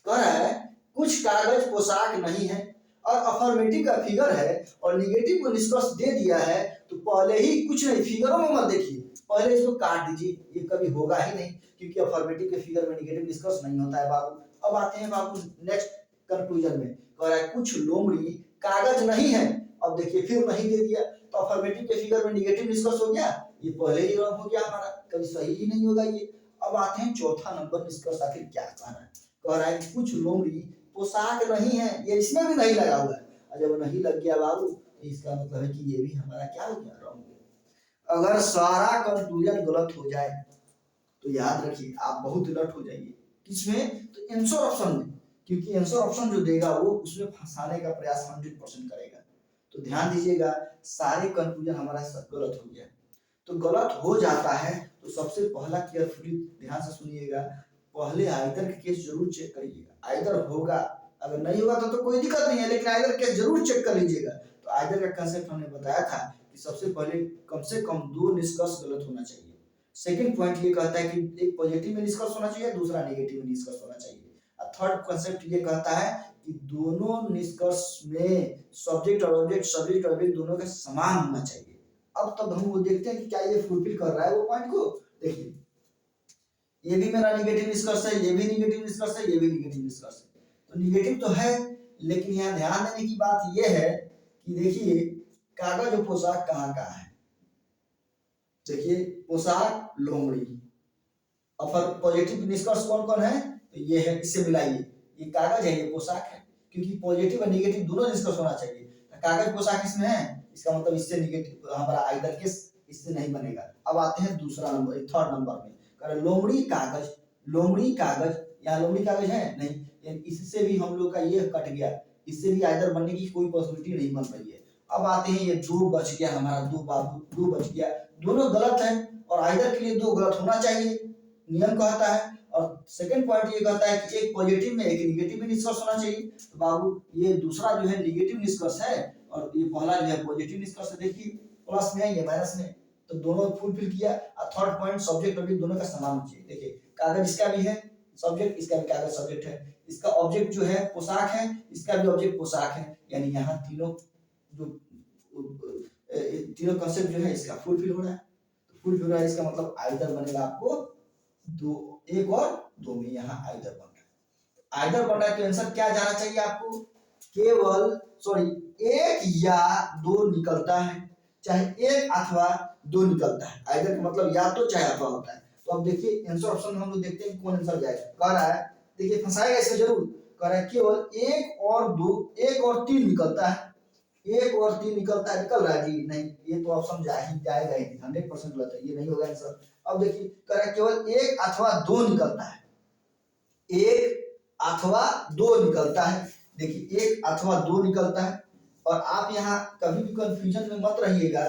कह रहा है कुछ कागज पोशाक नहीं है और अफर्मेटिव का फिगर है और निगेटिव को निष्कर्ष दे दिया है, तो पहले ही कुछ नहीं, फिगरों में मत देखिए, पहले इसको काट दीजिए, ये कभी होगा ही नहीं, क्योंकि अफर्मेटिव के फिगर में निगेटिव निष्कर्ष नहीं होता है बाबू। अब आते हैं बाबू नेक्स्ट कंक्लूजन में, कह रहा है कुछ लोमड़ी कागज नहीं है। अब देखिए फिर नहीं दे दिया, तो अफर्मेटिव के फिगर में निगेटिव निष्कर्ष हो गया, ये पहले ही रॉन्ग हो गया हमारा, कभी सही ही नहीं होगा ये। अब आते हैं चौथा नंबर निष्कर्ष, आखिर क्या कह रहा है? कह रहा है कुछ लोमड़ी पोशाक नहीं है, ये इसमें भी नहीं लगा हुआ है। जब नहीं लग गया बाबू, इसका मतलब है कि ये भी हमारा क्या हो गया, रॉन्ग हो गया। अगर सारा कंक्लूजन गलत हो जाए तो याद रखिए आप बहुत अलर्ट हो जाइए। किसमें? तो आंसर ऑप्शन में, क्योंकि आंसर ऑप्शन जो देगा वो उसमें फंसाने का प्रयास 100% करेगा। तो ध्यान दीजिएगा, सारे कंक्लूजन हमारा गलत हो गया। तो गलत हो जाता है तो सबसे पहला केयरफुली ध्यान से सुनिएगा, पहले आइदर के केस जरूर चेक करिएगा। आइदर होगा, अगर नहीं होगा तो कोई दिक्कत नहीं है, लेकिन आइदर केस जरूर चेक कर लीजिएगा। तो आइदर का कंसेप्ट हमने बताया था कि सबसे पहले कम से कम 2 निष्कर्ष गलत होना चाहिए। सेकंड पॉइंट ये कहता है कि एक पॉजिटिव में निष्कर्ष होना चाहिए, दूसरा नेगेटिव में निष्कर्ष होना चाहिए। और थर्ड कंसेप्ट ये कहता है कि दोनों निष्कर्ष में सब्जेक्ट और ऑब्जेक्ट दोनों का समान होना चाहिए। अब तब हम वो देखते हैं कि क्या ये फुलफिल कर रहा है वो पॉइंट को। देखिए, ये भी मेरा निगेटिव निष्कर्ष है, ये भी निगेटिव निष्कर्ष है, ये भी निगेटिव निष्कर्ष है। तो निगेटिव तो है, लेकिन यहाँ ध्यान देने की बात ये है कि देखिए कागज और पोशाक कहाँ कहाँ है। देखिए पोशाक लोमड़ी, और फिर पॉजिटिव निष्कर्ष कौन कौन है? तो ये है, इससे मिलाइए, ये कागज है, ये पोशाक है, क्योंकि पॉजिटिव और निगेटिव दोनों निष्कर्ष होना चाहिए। तो कागज पोशाक इसमें है, इसका मतलब इससे निगेटिव हमारा आइदर केस इससे नहीं बनेगा। अब आते हैं दूसरा नंबर, थर्ड नंबर में, लोमड़ी कागज। लोमड़ी कागज, यहाँ लोमड़ी कागज है नहीं, इससे भी हम लोग का ये कट गया, इससे भी आइदर बनने की कोई पॉसिबिलिटी नहीं बन रही है। अब आते हैं ये 2 बच गया हमारा, 2 बाबू 2 बच गया, दोनों गलत है और आइदर के लिए 2 गलत होना चाहिए, नियम कहता है। और सेकंड पॉइंट ये कहता है कि एक पॉजिटिव में एक निगेटिव में निष्कर्ष होना चाहिए। तो बाबू ये दूसरा जो है निगेटिव निष्कर्ष है और ये पहला जो है पॉजिटिव निष्कर्ष है। देखिए प्लस में है, ये माइनस में, तो दोनों फुलफिल किया। और थर्ड पॉइंट सब्जेक्ट ऑब्जेक्ट दोनों का समान होना चाहिए। देखिए कागज इसका भी है सब्जेक्ट, इसका भी कागज सब्जेक्ट है, इसका ऑब्जेक्ट जो है पोशाक है, इसका भी ऑब्जेक्ट पोशाक है, यानी यहाँ तीनों कंसेप्ट जो है इसका फुलफिल हो रहा है। तो फुलफिल हो रहा है, इसका मतलब आइदर बनेगा आपको 1 और 2 में, यहाँ आइदर बन रहा है। आइदर बन रहा है तो आंसर क्या जाना चाहिए आपको? केवल 1 या 2 निकलता है, चाहे 1 अथवा 2 निकलता है। आइदर का मतलब या तो चाहे अथवा होता है। तो अब देखिए आंसर ऑप्शन में हम लोग देखते हैं कौन आंसर जाएगा। कह रहा है, देखिए फंसाएगा इसको जरूर, कह रहा है केवल 1 और 2, 1 और 3 निकलता है, 1 और 3 निकलता है, निकल रहा है जी? नहीं, ये तो ऑप्शन जाएगा ही, 100% गलत है, ये नहीं होगा आंसर। अब देखिए कह रहा है केवल 1 अथवा 2 निकलता है, 1 अथवा 2 निकलता है। देखिए 1 अथवा 2 निकलता है। और आप यहाँ कभी भी कंफ्यूजन में मत रहिएगा,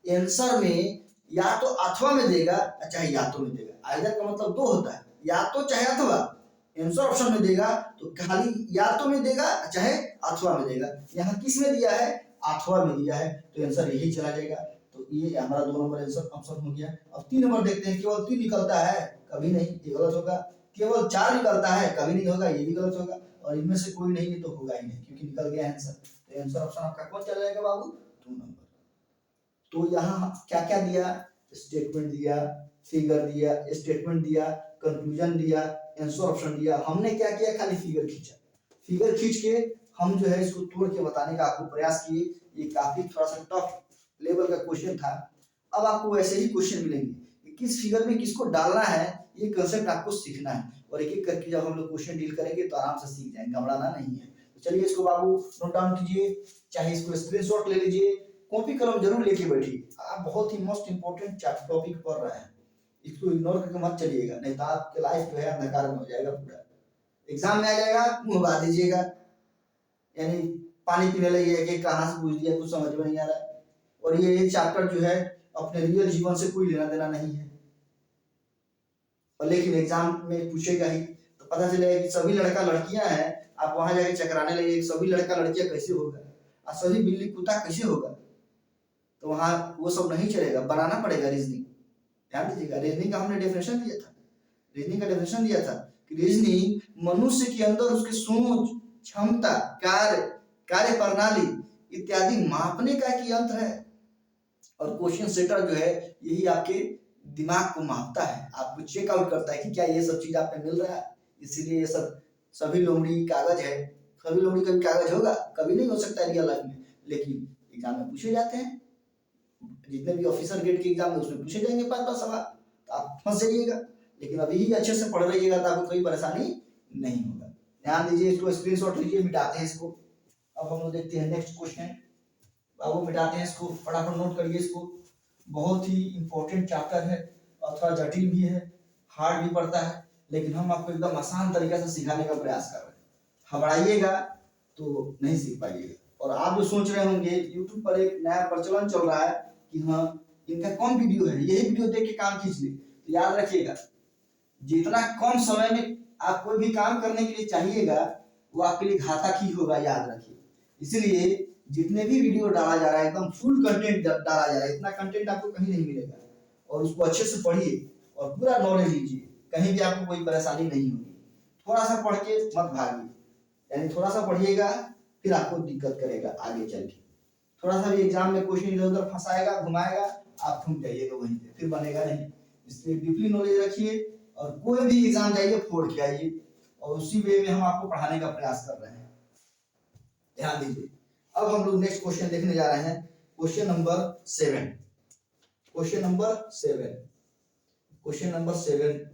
आंसर में या तो अथवा में देगा चाहे या तो में देगा। आइदर का मतलब 2 होता है, या तो चाहे अथवा। आंसर ऑप्शन में देगा तो खाली या तो में देगा चाहे अथवा में देगा। यहाँ किस में दिया है? अथवा में दिया है, तो आंसर यही चला जाएगा। तो ये हमारा 2 नंबर आंसर ऑप्शन हो गया। अब 3 नंबर देखते हैं, केवल 3 निकलता है, कभी नहीं, ये गलत होगा। केवल 4 निकलता है, कभी नहीं होगा, ये भी गलत होगा, और इनमें से कोई नहीं है तो होगा ही नहीं, क्योंकि निकल गया आंसर। तो आंसर ऑप्शन आपका कौन चला जाएगा बाबू? 2 नंबर। तो यहाँ क्या क्या दिया? स्टेटमेंट दिया, फिगर दिया, स्टेटमेंट दिया, कंक्लूजन दिया, आंसर ऑप्शन दिया। हमने क्या किया? खाली फिगर खींचा। फिगर खींच के हम जो है इसको तोड़ के बताने का आपको प्रयास किए। ये काफी थोड़ा सा टफ लेवल का क्वेश्चन था। अब आपको वैसे ही क्वेश्चन मिलेंगे, किस फिगर में किसको डालना है, ये कंसेप्ट आपको सीखना है, और एक एक करके जब हम लोग क्वेश्चन डील करेंगे तो आराम से सीख जाएंगे, घबराना नहीं है। तो चलिए इसको बाबू नोट डाउन कीजिए, चाहे इसको स्क्रीनशॉट ले लीजिए, कॉपी कलम जरूर लेके बैठिए। आप बहुत ही मोस्ट इंपोर्टेंट टॉपिक पढ़ रहे हैं, इसको इग्नोर करके मत चलिएगा, नहीं तो आपके लाइफ जो है अंधकार में हो जाएगा पूरा। एग्जाम में आ जाएगा, मुंह बा दीजिएगा, यानी पानी पीने लगिएगा कि कहाँ से पूछ दिया, कुछ समझ में नहीं आ रहा है। और ये चैप्टर जो है अपने रियल जीवन से कोई लेना देना नहीं है, और लेकिन एग्जाम में पूछेगा ही, तो पता चलेगा कि सभी लड़का लड़कियां हैं, आप वहां जाके चकराने लगे सभी लड़का लड़कियां कैसे होगा, और सभी बिल्ली कुत्ता कैसे होगा, तो वहां वो सब नहीं चलेगा, बनाना पड़ेगा रीजनिंग। ध्यान दीजिएगा, रीजनिंग का हमने डेफिनेशन दिया था, रीजनिंग का डेफिनेशन दिया था कि रीजनिंग मनुष्य के अंदर उसकी सोच, क्षमता, कार्य प्रणाली इत्यादि मापने का एक यंत्र है। और क्वेश्चन सेटर जो है यही आपके दिमाग को मापता है, आपको चेकआउट करता है कि क्या ये सब चीज आप पे मिल रहा है। इसीलिए ये सब सभी लोमड़ी कागज है। सभी लोमड़ी कभी कागज होगा? कभी नहीं हो सकता रियल लाइफ में, लेकिन एग्जाम में पूछे जाते हैं। जितने भी ऑफिसर ग्रेड के एग्जाम में उसमें पूछे जाएंगे 5-5 सवाल, तो आप फंस जाइएगा। लेकिन अभी ही अच्छे से पढ़ रहिएगा तो आपको कोई परेशानी नहीं होगा। ध्यान दीजिए, इसको स्क्रीनशॉट लीजिए, मिटाते हैं इसको। अब हम लोग देखते हैं नेक्स्ट क्वेश्चन। बाबू मिटाते हैं इसको, फटाफट नोट करिए इसको। बहुत ही इंपॉर्टेंट चैप्टर है, और थोड़ा जटिल भी है, हार्ड भी पड़ता है, लेकिन हम आपको एकदम आसान तरीके से सिखाने का प्रयास कर रहे हैं। घबराइएगा तो नहीं सीख पाइएगा। और आप जो सोच रहे होंगे यूट्यूब पर एक नया प्रचलन चल रहा है कि हाँ इनका कौन वीडियो है, यही वीडियो देख के काम खींच ले, तो याद रखिएगा जितना कम समय में आप कोई भी काम करने के लिए चाहिएगा वो आपके लिए घातक ही होगा, याद रखिए। इसलिए जितने भी वीडियो डाला जा रहा है एकदम फुल कंटेंट डाला जा रहा है, इतना कंटेंट आपको कहीं नहीं मिलेगा, और उसको अच्छे से पढ़िए और पूरा नॉलेज लीजिए, कहीं भी आपको कोई परेशानी नहीं होगी। थोड़ा सा पढ़ के मत भागिए, यानी थोड़ा सा पढ़िएगा फिर आपको दिक्कत करेगा आगे चल के। थोड़ा सा भी एग्जाम में क्वेश्चन इधर उधर फंसाएगा, घुमाएगा, आप फूट जाइएगा वहीं पे, फिर बनेगा नहीं। इसलिए डीपली नॉलेज रखिए, और कोई भी एग्जाम जाइए फोड़ के आइए, और उसी वे में हम आपको पढ़ाने का प्रयास कर रहे हैं। ध्यान दीजिए, अब हम लोग नेक्स्ट क्वेश्चन देखने जा रहे हैं, question number 7। Question number 7, question number 7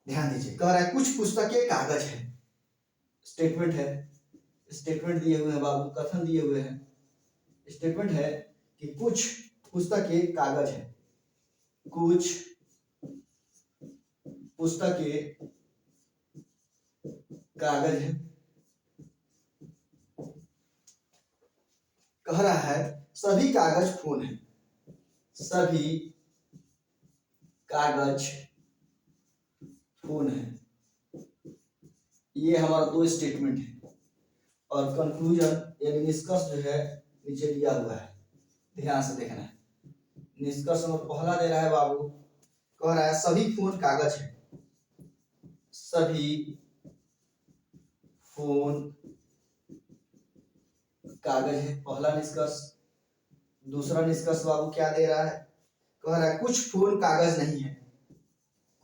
ध्यान दीजिए, कह रहा है कुछ पुस्तकें कागज है। स्टेटमेंट है, स्टेटमेंट दिए हुए हैं बाबू, कथन दिए हुए हैं। स्टेटमेंट है कि कुछ पुस्तकें कागज है, कुछ पुस्तकें कागज है। कह रहा है सभी कागज खून है, सभी कागज खून है। ये हमारा 2 स्टेटमेंट है, और कंक्लूजन यानी निष्कर्ष जो है नीचे दिया हुआ है, ध्यान से देखना है। निष्कर्ष में पहला दे रहा है बाबू, कह रहा है सभी खून कागज है, सभी खून कागज है, पहला निष्कर्ष। दूसरा निष्कर्ष बाबू क्या दे रहा है, कह रहा है कुछ खून कागज नहीं है,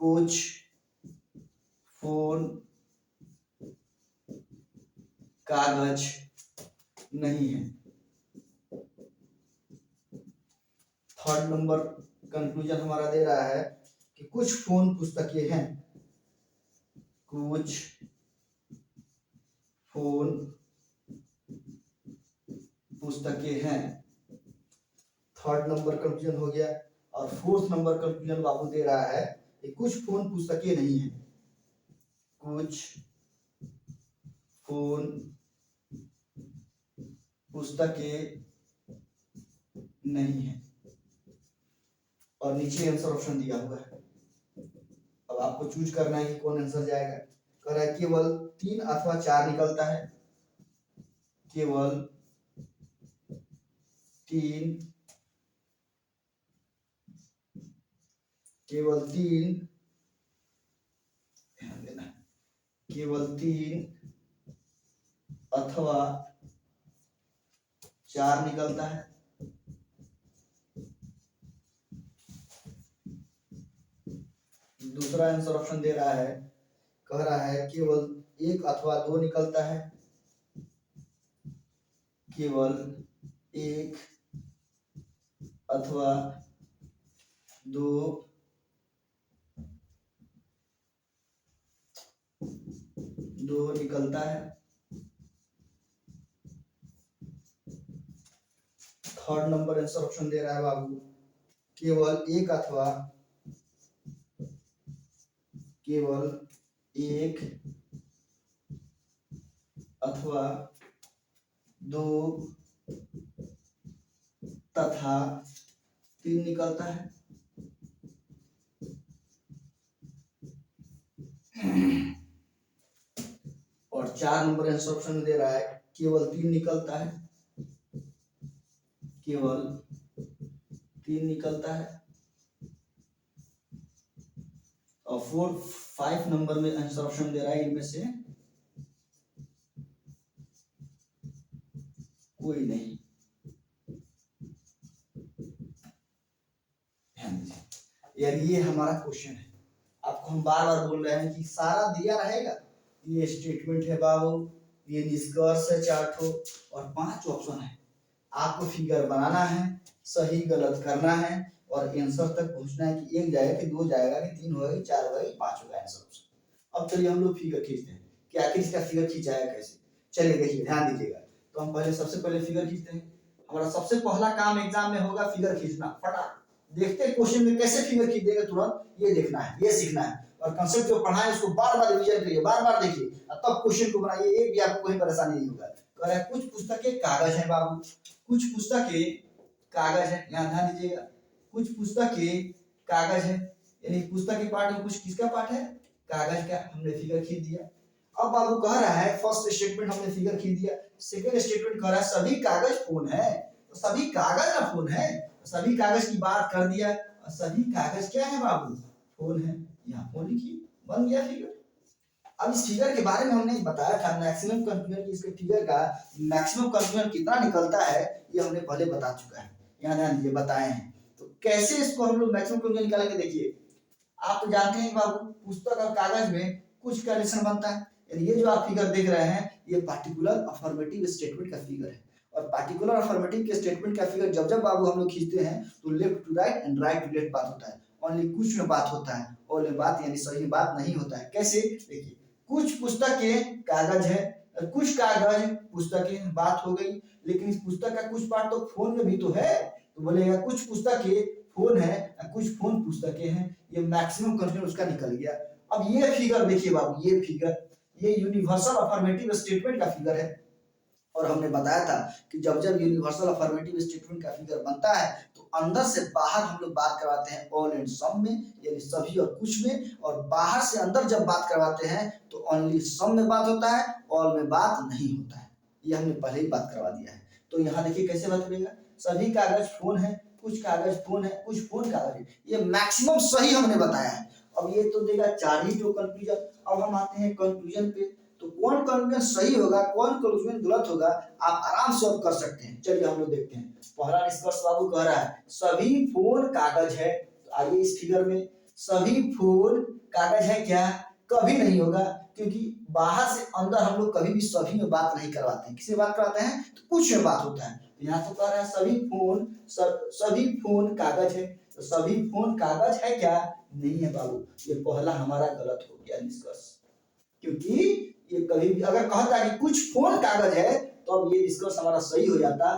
कुछ खून कागज नहीं है। थर्ड नंबर कंक्लूजन हमारा दे रहा है कि कुछ फोन पुस्तकें हैं, कुछ फोन पुस्तकें हैं। थर्ड नंबर कंक्लूजन हो गया। और फोर्थ नंबर कंक्लूजन बाबू दे रहा है कि कुछ फोन पुस्तकें नहीं है, कुछ फोन पुस्तकें नहीं है, और नीचे आंसर ऑप्शन दिया हुआ है। अब आपको चूज करना है कि कौन आंसर जाएगा। कह रहा है केवल 3 अथवा 4 निकलता है, केवल 3, केवल 3 केवल 3 अथवा 4 निकलता है। दूसरा आंसर ऑप्शन दे रहा है, कह रहा है केवल 1 अथवा 2 निकलता है। केवल 1 अथवा 2 निकलता है। थर्ड नंबर आंसर ऑप्शन दे रहा है बाबू, केवल 1 अथवा 2 तथा 3 निकलता है। और 4 नंबर आंसर ऑप्शन दे रहा है केवल 3 निकलता है। केवल 3 निकलता है। और 5 नंबर में आंसर ऑप्शन दे रहा है इनमें से कोई नहीं। यानी ये हमारा क्वेश्चन है। आपको हम बार बार बोल रहे हैं कि सारा दिया रहेगा। ये स्टेटमेंट है बाबू, ये निष्कर्ष है 4 ठो और 5 ऑप्शन है। आपको फिगर बनाना है, सही गलत करना है और आंसर तक पहुंचना है कि 1 जाएगा कि 2 जाएगा कि 3 होगा कि 4 होगा कि 5 होगा आंसर ऑप्शन। अब चलिए हम लोग फिगर खींचते हैं कि आखिर इसका फिगर खींचाया कैसे। चलिए देखिए, ध्यान दीजिएगा। तो हम पहले सबसे पहले फिगर खींचते हैं। हमारा सबसे पहला काम एग्जाम में होगा फिगर खींचना। फटाक देखते हैं क्वेश्चन में कैसे फिगर खींच देंगे, तुरंत ये देखना है, ये सीखना है। और कंसेप्ट जो पढ़ा है उसको बार बार रिवीजन करिए, बार बार देखिए, तब क्वेश्चन को बनाइए। एक भी आपको कोई परेशानी नहीं होगा। कह रहा है कुछ पुस्तकें कागज है बाबू, कुछ पुस्तकें कागज है। यहाँ ध्यान दीजिएगा, कुछ पुस्तकें कागज है, यानी पुस्तक के पार्ट में कुछ किसका पार्ट है, कागज का। हमने फिगर खींच दिया। अब बाबू कह रहा है फर्स्ट स्टेटमेंट हमने फिगर खींच दिया। सेकंड स्टेटमेंट कह रहा है सभी कागज फोन है। तो सभी कागज ना फोन है, तो सभी कागज की बात कर दिया। और सभी कागज क्या है बाबू, फोन है। यहाँ फोन लिखिए, बन गया फिगर। अब इस फिगर के बारे में हमने बताया था, मैक्सिमम कंक्लूजन इसके फिगर का मैक्सिमम कंक्लूजन कितना निकलता है ये हमने पहले बता चुका है। यहाँ ध्यान दीजिए, बताए हैं। तो कैसे इसको हम लोग मैक्सिमम कंक्लूजन निकालेंगे, देखिए। आप तो जानते हैं बाबू, पुस्तक और कागज में कुछ का रिलेशन बनता है। ये जो आप फिगर देख रहे हैं ये पार्टिकुलर अफर्मेटिव स्टेटमेंट का फिगर है। और पार्टिकुलर अफर्मेटिव के स्टेटमेंट का फिगर जब जब बाबू हम लोग खींचते हैं तो left to right and right to left बात होता है। ओनली कुछ में बात होता है, ऑल में बात यानी सही बात नहीं होता है। कैसे, देखिए, कुछ पुस्तकें कागज है, कुछ कागज पुस्तकें, बात हो गई। लेकिन इस पुस्तक का कुछ पार्ट तो फोन में भी तो है, तो बोलेगा कुछ पुस्तकें फोन है, कुछ फोन पुस्तकें हैं। ये मैक्सिमम कंक्लूजन उसका निकल गया। अब ये फिगर देखिए बाबू, ये फिगर ये यूनिवर्सल अफर्मेटिव स्टेटमेंट का फिगर है। और हमने बताया था कि जब जब यूनिवर्सल अफर्मेटिव स्टेटमेंट का फिगर बनता है तो अंदर से बाहर हम लोग बात करवाते हैं ऑल एंड सम में, यानी सभी और कुछ में। और बाहर से अंदर जब बात करवाते हैं तो ओनली सम में बात होता है, ऑल में बात नहीं होता है। ये हमने पहले ही बात करवा दिया है। तो यहाँ देखिए कैसे बात करेगा, सभी कागज फोन है, कुछ कागज फोन है, कुछ फोन कागज है। ये मैक्सिमम सही हमने बताया है। अब ये तो देगा 4 ही तो कंक्लूजन। अब हम आते हैं कंक्लूजन पे। तो कौन कंक्लूजन सही होगा, कौन कंक्लूजन गलत होगा, आप आराम से कर सकते हैं। चलिए हम लोग देखते हैं। पहला निष्कर्ष बाबू कह रहा है सभी फोन कागज है। तो आइए इस फिगर में, सभी फोन कागज है क्या, कभी नहीं होगा, क्योंकि बाहर से अंदर हम लोग कभी भी सभी में बात नहीं करवाते हैं। किससे बात करवाते हैं, तो कुछ में बात होता है। तो यहाँ तो कह रहा है सभी फोन कागज है। तो सभी फोन कागज है क्या, नहीं है बाबू। ये पहला हमारा गलत हो गया निष्कर्ष, क्योंकि ये कभी भी अगर कहता है कि कुछ फोन कागज है तो अब ये निष्कर्ष हमारा सही हो जाता,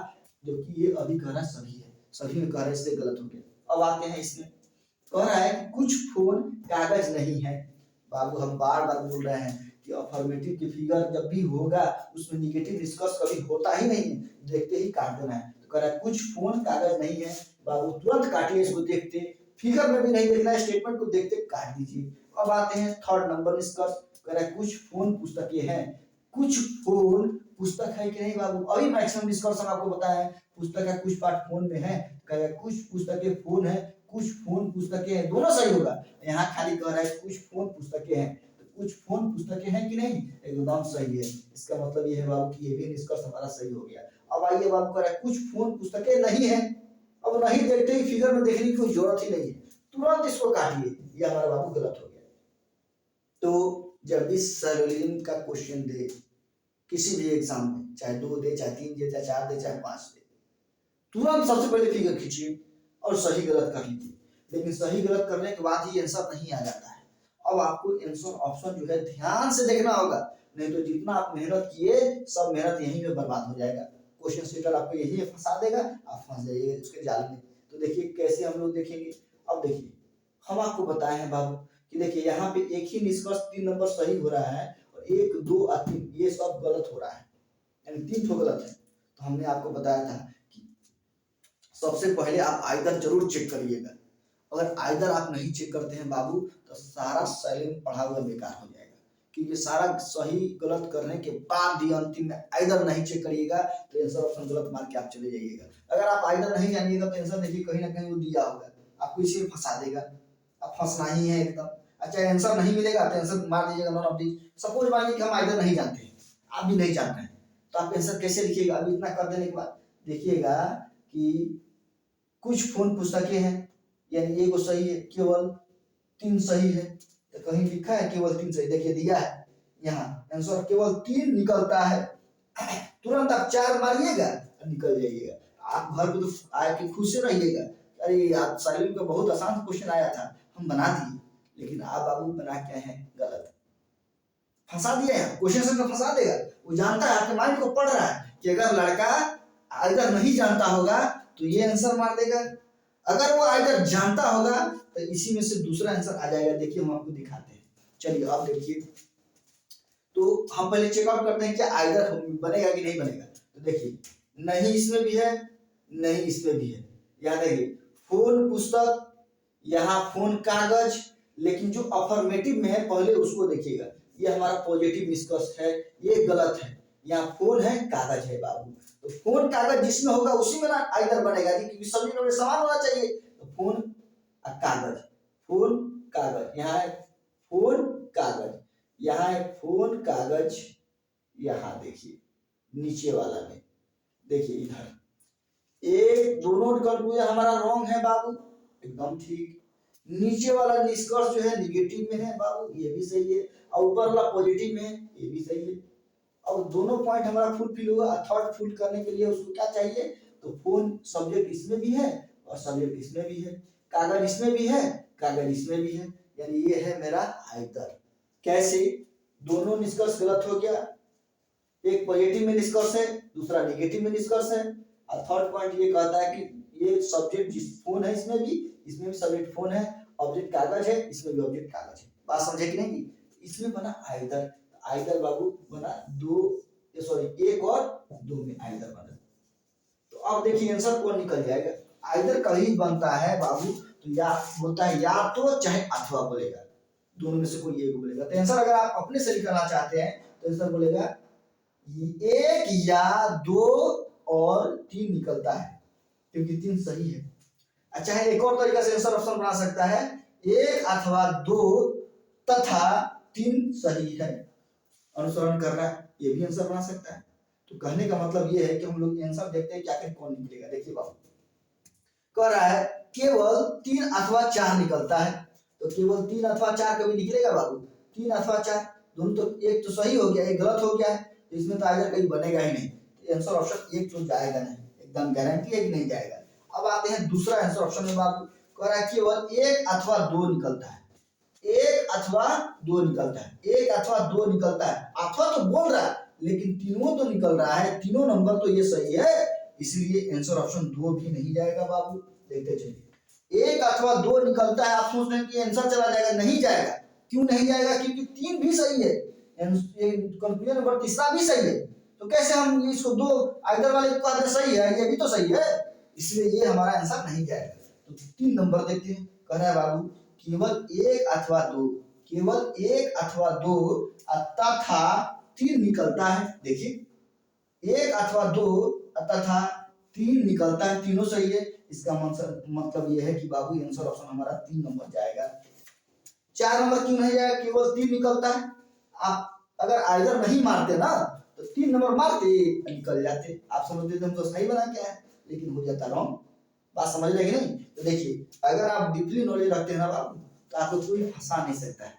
जो कि ये अभी कह रहा है सभी है, सभी में कह रहा है, इससे गलत हो गया। अब आते हैं इसमें, कह रहा है कि कुछ फोन कागज नहीं है। बाबू हम बार बार बोल रहे हैं कि अफर्मेटिव की फिगर जब भी होगा उसमें निगेटिव निष्कर्ष कभी होता ही नहीं है, देखते ही काट देना है। तो कह रहा है कुछ फोन कागज नहीं है। बाबू तुरंत काटिए इसको, देखते फिगर में भी नहीं देखना है, स्टेटमेंट को देखते काट दीजिए। अब आते हैं थर्ड नंबर निष्कर्ष, कह रहा है कुछ फोन पुस्तकें हैं। कुछ फोन पुस्तक है कि नहीं बाबू, अभी मैक्सिमम निष्कर्ष हम आपको बताया है, पुस्तक का कुछ पार्ट फोन में है। कह रहा है कुछ पुस्तकें फोन है, कुछ फोन पुस्तकें हैं, दोनों सही होगा। यहाँ खाली कह रहा है कुछ फोन पुस्तकें हैं। तो कुछ फोन पुस्तकें हैं कि नहीं, एकदम सही है। इसका मतलब ये है बाबू कि ये भी निष्कर्ष हमारा सही हो गया। अब आइए बाबू कह रहा है कुछ फोन पुस्तकें नहीं है। अब नहीं देखते ही फिगर में देखने की कोई जरूरत ही नहीं है, तुरंत इसको काटिए, ये हमारा बाबू गलत हो गया। तो जब भी सरलीन का क्वेश्चन दे किसी भी एग्जाम में, चाहे 2 दे, चाहे 3 दे, चाहे 4 दे, चाहे 5 दे, तुरंत सबसे पहले फिगर खींचिए और सही गलत कर लीजिए। लेकिन सही गलत करने के बाद ही आंसर नहीं आ जाता है। अब आपको आंसर ऑप्शन जो है ध्यान से देखना होगा, नहीं तो जितना आप मेहनत किए सब मेहनत यहीं पे बर्बाद हो जाएगा। क्वेश्चन सेटर आपको यही फंसा देगा, आप फंस जाइएगा उसके जाल में। तो देखिए कैसे हम लोग देखेंगे। अब देखिए हम आपको बताए हैं बाबू कि देखिए यहाँ पे एक ही निष्कर्ष 3 नंबर सही हो रहा है और 1, 2 और 3 ये सब गलत हो रहा है, यानी 3 तो गलत है। तो हमने आपको बताया था कि सबसे पहले आप आइदर जरूर चेक करिएगा। अगर आइदर आप नहीं चेक करते हैं बाबू तो सारा सैलेंट पढ़ा हुआ बेकार हो जाएगा, क्योंकि सारा सही गलत करने के बाद भी अंतिम में आइदर नहीं चेक करिएगा तो आंसर ऑप्शन गलत मार के आप चले जाइएगा। अगर आप आइदर नहीं जानिएगा तो आंसर देखिए कहीं ना कहीं वो दिया होगा, आपको इसी में फंसा देगा, अब फंसना ही है एकदम। अच्छा आंसर नहीं मिलेगा तो आंसर मार दीजिएगा नॉन ऑफ दी। सपोज मानिए कि हम आइदर नहीं जानते हैं, आप भी नहीं जानते हैं, तो आप आंसर कैसे लिखिएगा। अभी इतना कर देने के बाद देखिएगा कि कुछ फोन पुस्तकें हैं, यानी एक सही है, केवल 3 सही है। तो कहीं लिखा है केवल 3 सही, देखिए दिया है यहाँ आंसर केवल 3 निकलता है। तुरंत आप 4 मारिएगा और निकल जाइएगा। आप घर पे तो आके खुश से रहिएगा, अरे यार साइलेंट का बहुत आसान क्वेश्चन आया था हम बना दिए, लेकिन आप बाबू बना क्या है गलत, फंसा दिया है। क्वेश्चन से तो फंसा देगा, वो जानता है आपके माइंड को पढ़ रहा है कि अगर लड़का अगर नहीं जानता होगा तो ये आंसर मार देगा, अगर वो आइदर जानता होगा तो इसी में से दूसरा आंसर आ जाएगा। देखिए हम आपको दिखाते हैं, चलिए आप देखिए। तो हम पहले चेकआउट करते हैं कि आइदर बनेगा कि नहीं बनेगा। तो देखिए नहीं इसमें भी है, नहीं इसमें भी है। यहाँ देखिए फोन पुस्तक, यहाँ फोन कागज, लेकिन जो अफर्मेटिव में है पहले उसको देखिएगा, ये हमारा पॉजिटिव निष्कर्ष है, ये गलत है। यहाँ फोन है कागज है बाबू, तो फोन कागज जिसमें होगा उसी में ना आइदर बनेगा, क्योंकि सभी में समान होना चाहिए। तो फोन और कागज, फोन कागज, यहाँ है फोन कागज, यहाँ है फोन कागज, यहाँ देखिए नीचे वाला में देखिए इधर एक दोनों कंक्लूजन हमारा रॉन्ग है बाबू, एकदम ठीक। नीचे वाला निष्कर्ष जो है निगेटिव में है बाबू, ये भी सही है, और ऊपर वाला पॉजिटिव में है, ये भी सही है। अब दोनों पॉइंट हमारा फुलफिल होगा। थर्ड फुल करने के लिए उसको क्या चाहिए, तो फोन सब्जेक्ट इसमें भी है और सब्जेक्ट इसमें भी है, कागज इसमें भी है, कागज इसमें भी है, यानी ये है मेरा आइदर। कैसे दोनों निष्कर्ष गलत हो गया, एक पॉजिटिव में निष्कर्ष है, दूसरा नेगेटिव में निष्कर्ष है। और थर्ड पॉइंट ये कहता है कि ये सब्जेक्ट जिस फोन है इसमें भी सब्जेक्ट फोन है, ऑब्जेक्ट कागज है, इसमें भी ऑब्जेक्ट कागज है। बात समझे कि नहीं। इसमें बना आइदर, आइदर बाबू बना 1 और 2 में आइदर बना। तो अब देखिए आंसर कौन निकल जाएगा, आइदर कभी बनता है बाबू तो या बोलता है या तो चाहे अथवा बोलेगा, दोनों में से कोई एक बोलेगा। तो आंसर अगर आप अपने से निकालना चाहते हैं तो आंसर बोलेगा 1 या 2 और 3 निकलता है, क्योंकि 3 सही है। अच्छा है एक और तरीका से आंसर ऑप्शन बना सकता है, 1 अथवा 2 तथा 3 सही है, अनुसरण कर रहा है, ये भी आंसर बना सकता है। तो कहने का मतलब ये है कि हम लोग आंसर देखते हैं क्या कौन निकलेगा। देखिए बाबू कह रहा है केवल 3 अथवा 4 निकलता है, तो केवल 3 अथवा 4 कभी निकलेगा बाबू, 3 अथवा 4 दोनों, तो एक तो सही हो गया एक गलत हो गया है, तो इसमें तो आइदर कहीं बनेगा ही नहीं, तो आंसर ऑप्शन 1 तो जाएगा नहीं, एकदम गारंटी है कि नहीं जाएगा। अब आते हैं दूसरा आंसर ऑप्शन में बाबू, कह रहा है केवल 1 अथवा 2 निकलता है, 1 अथवा 2 निकलता है, 1 अथवा 2 निकलता है, अथवा तो बोल रहा है लेकिन तीनों तो निकल रहा है, तीनों नंबर तो ये सही है, इसलिए आंसर ऑप्शन 2 भी नहीं जाएगा बाबू। देखते चलिए 1 अथवा 2 निकलता है, आप सोच रहे हैं कि आंसर चला जाएगा, नहीं जाएगा। क्यों नहीं जाएगा, क्योंकि 3 भी सही है, कंक्लूजन नंबर तीसरा भी सही है, तो कैसे हम इसको 2 आइदर वाले को कहते सही है, ये भी तो सही है, इसलिए ये हमारा आंसर नहीं जाएगा। तो 3 नंबर देखते हैं, कह रहा है बाबू केवल 1 अथवा 2, केवल 1 अथवा 2 तथा 3 निकलता है। देखिए 1 अथवा 2 तथा 3 निकलता है, तीनों सही है, इसका मतलब ये है कि बाबू आंसर ऑप्शन हमारा 3 नंबर जाएगा। 4 नंबर क्यों नहीं जाएगा, केवल 3 निकलता है। आप अगर आइदर नहीं मारते ना तो 3 नंबर मारते निकल जाते, आप समझते थे हम तो सही बना क्या है, लेकिन हो जाता रॉन्ग। बात समझ रहे कि नहीं। तो देखिए अगर आप डीपली नॉलेज रखते हैं ना बाबू तो आपको कोई फंसा नहीं सकता है,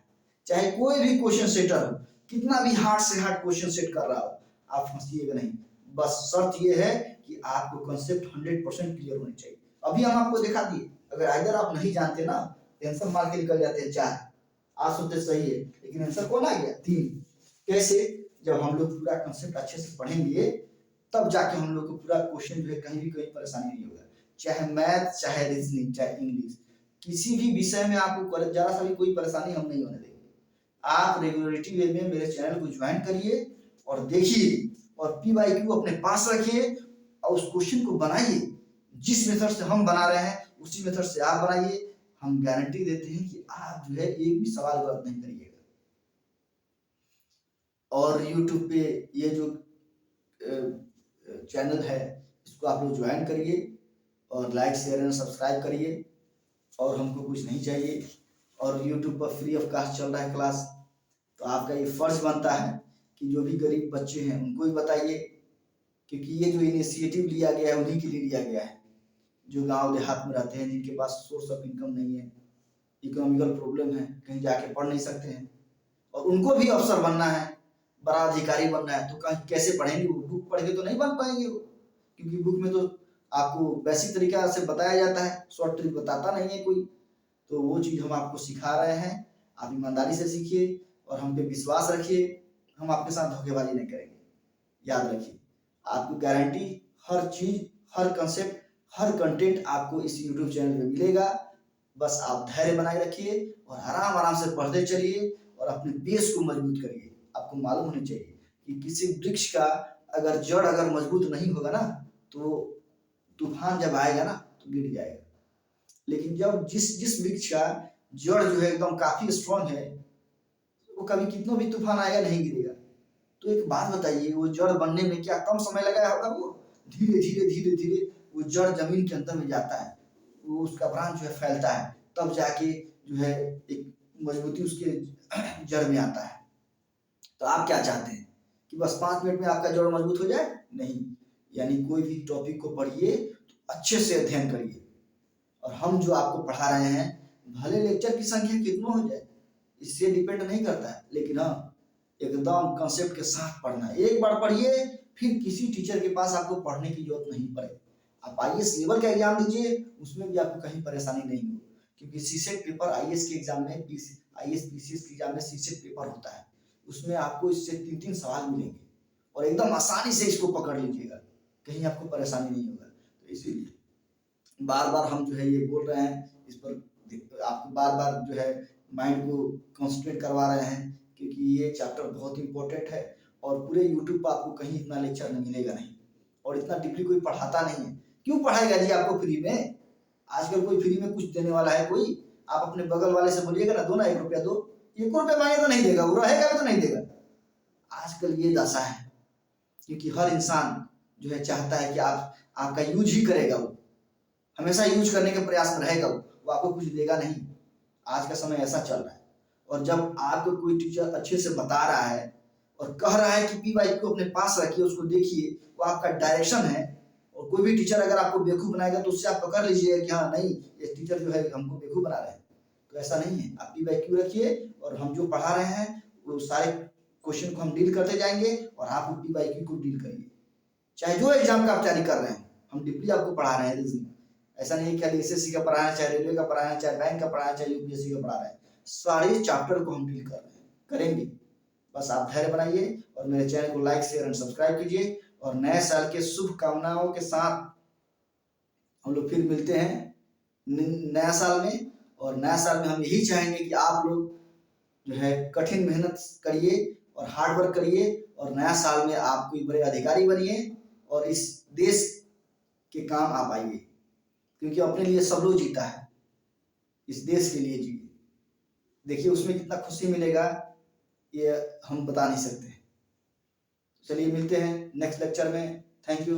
चाहे कोई भी क्वेश्चन सेटर हो, कितना भी हार्ड से हार्ड क्वेश्चन सेट कर रहा हो, आप फंसिएगा नहीं। बस शर्त ये है कि आपको कंसेप्ट 100% क्लियर होने चाहिए। अभी हम आपको दिखा दिए, अगर आइदर आप नहीं जानते ना आंसर मार के निकल जाते हैं 4, आप सोचते सही है लेकिन आंसर कौन आ गया 3। कैसे, जब हम लोग पूरा कंसेप्ट अच्छे से पढ़ेंगे तब जाके हम लोग को पूरा क्वेश्चन जो है कहीं भी कोई परेशानी नहीं होगा, चाहे मैथ चाहे रीजनिंग चाहे इंग्लिश, किसी भी विषय में आपको जरा सा भी कोई परेशानी हम नहीं होने देंगे। आप रेगुलरिटी वे में मेरे चैनल को ज्वाइन करिए और देखिए और PYQ अपने पास रखिए और उस क्वेश्चन को बनाइए, जिस मेथड से हम बना रहे हैं उसी मेथड से आप बनाइए। हम गारंटी देते हैं कि आप जो है एक भी सवाल गलत नहीं करिएगा। और YouTube पे ये जो चैनल है इसको आप लोग ज्वाइन करिए और लाइक शेयर एंड सब्सक्राइब करिए, और हमको कुछ नहीं चाहिए। और YouTube पर फ्री ऑफ कास्ट चल रहा है क्लास, तो आपका ये फर्ज बनता है कि जो भी गरीब बच्चे हैं उनको भी बताइए, क्योंकि ये जो इनिशिएटिव लिया गया है उन्हीं के लिए लिया गया है जो गांव देहात में रहते हैं, जिनके पास सोर्स ऑफ इनकम नहीं है, इकोनॉमिकल प्रॉब्लम है, कहीं जाके पढ़ नहीं सकते हैं, और उनको भी अफसर बनना है, बड़ा अधिकारी बनना है, तो कहीं कैसे पढ़ेंगे वो, बुक पढ़ के तो नहीं बन पाएंगे वो, क्योंकि बुक में तो आपको बेसिक तरीका से बताया जाता है, शॉर्ट ट्रिक बताता नहीं है कोई। तो वो चीज़ हम आपको सिखा रहे हैं, आप ईमानदारी से सीखिए और हम पे विश्वास रखिए, हम आपके साथ धोखेबाजी नहीं करेंगे। याद रखिए, आपको गारंटी हर चीज़, हर कंसेप्ट, हर कंटेंट आपको इस YouTube चैनल में मिलेगा। बस आप धैर्य बनाए रखिए और आराम आराम से पढ़ते चलिए और अपने बेस को मजबूत करिए। आपको मालूम होना चाहिए कि किसी वृक्ष का अगर जड़ अगर मजबूत नहीं होगा ना तो तूफान जब आएगा ना तो गिर जाएगा, लेकिन जब जिस वृक्ष का जड़ जो है एकदम काफी स्ट्रांग है वो कभी कितना भी तूफान आएगा नहीं गिरेगा। तो एक बात बताइए, वो जड़ बनने में क्या कम समय लगाया होगा, वो धीरे धीरे धीरे धीरे वो जड़ जमीन के अंदर में जाता है, वो उसका ब्रांच जो है फैलता है, तब जाके जो है एक मजबूती उसके जड़ में आता है। तो आप क्या चाहते हैं कि बस 5 मिनट में आपका जड़ मजबूत हो जाए? नहीं, यानी कोई भी टॉपिक को पढ़िए तो अच्छे से अध्ययन करिए, और हम जो आपको पढ़ा रहे हैं भले लेक्चर की संख्या कितना हो जाए इससे डिपेंड नहीं करता है, लेकिन हाँ एकदम कंसेप्ट के साथ पढ़ना। एक बार पढ़िए फिर किसी टीचर के पास आपको पढ़ने की जरूरत नहीं पड़े। आप IAS लेवल का एग्जाम दीजिए, उसमें भी आपको कहीं परेशानी नहीं हो, क्योंकि सीसेट पेपर IAS के एग्जाम में, IAS PCS के एग्जाम में सीसेट पेपर होता है, उसमें आपको इससे 3-3 सवाल मिलेंगे और एकदम आसानी से इसको पकड़ लीजिएगा, कहीं आपको परेशानी नहीं होगा। तो इसीलिए बार बार हम जो है ये बोल रहे हैं, इस पर आपको बार बार जो है माइंड को कॉन्सेंट्रेट करवा रहे हैं, क्योंकि ये चैप्टर बहुत इंपॉर्टेंट है और पूरे यूट्यूब पर आपको कहीं इतना लेक्चर नहीं मिलेगा नहीं, और इतना डीपली कोई पढ़ाता नहीं है। क्यों पढ़ाएगा जी आपको फ्री में? आजकल कोई फ्री में कुछ देने वाला है कोई? आप अपने बगल वाले से बोलिएगा ना, दो ना 1 रुपया दो, 1 रुपया मांगे तो नहीं देगा, वो रहेगा तो नहीं देगा। आजकल ये दशा है, क्योंकि हर इंसान जो है चाहता है कि आपका यूज ही करेगा, वो हमेशा यूज करने के प्रयास में रहेगा, वो आपको कुछ देगा नहीं। आज का समय ऐसा चल रहा है, और जब आपको कोई टीचर अच्छे से बता रहा है और कह रहा है कि PYQ को अपने पास रखिए, उसको देखिए, वो आपका डायरेक्शन है। और कोई भी टीचर अगर आपको बेवकूफ बनाएगा तो उससे आप पकड़ लीजिए कि हाँ नहीं, ये टीचर जो है हमको बेवकूफ बना रहे हैं। तो ऐसा नहीं है, आप PYQ रखिए और हम जो पढ़ा रहे हैं वो सारे क्वेश्चन को हम डील करते जाएंगे और आप PYQ को डील करिए। चाहे जो एग्जाम का आप तैयारी कर रहे हैं, हम डीपली आपको पढ़ा रहे हैं रीजनिंग। ऐसा नहीं है कि SSC का पढ़ा रहे हैं, चाहे रेलवे का पढ़ा रहे हैं, चाहे बैंक का पढ़ा रहे हैं, चाहे UPSC का पढ़ा रहे हैं, सारे चैप्टर को हम डील कर रहे हैं, करेंगे। बस आप धैर्य बनाइए और मेरे चैनल को लाइक शेयर एंड सब्सक्राइब कीजिए, और नए साल के शुभकामनाओं के साथ हम लोग फिर मिलते हैं नया साल में। और नया साल में हम यही चाहेंगे कि आप लोग जो है कठिन मेहनत करिए और हार्ड वर्क करिए, और नया साल में आप कोई बड़े अधिकारी बनिए और इस देश के काम आप आइए, क्योंकि अपने लिए सब लोग जीता है, इस देश के लिए जिए। देखिए उसमें कितना खुशी मिलेगा ये हम बता नहीं सकते। चलिए मिलते हैं नेक्स्ट लेक्चर में। Thank you.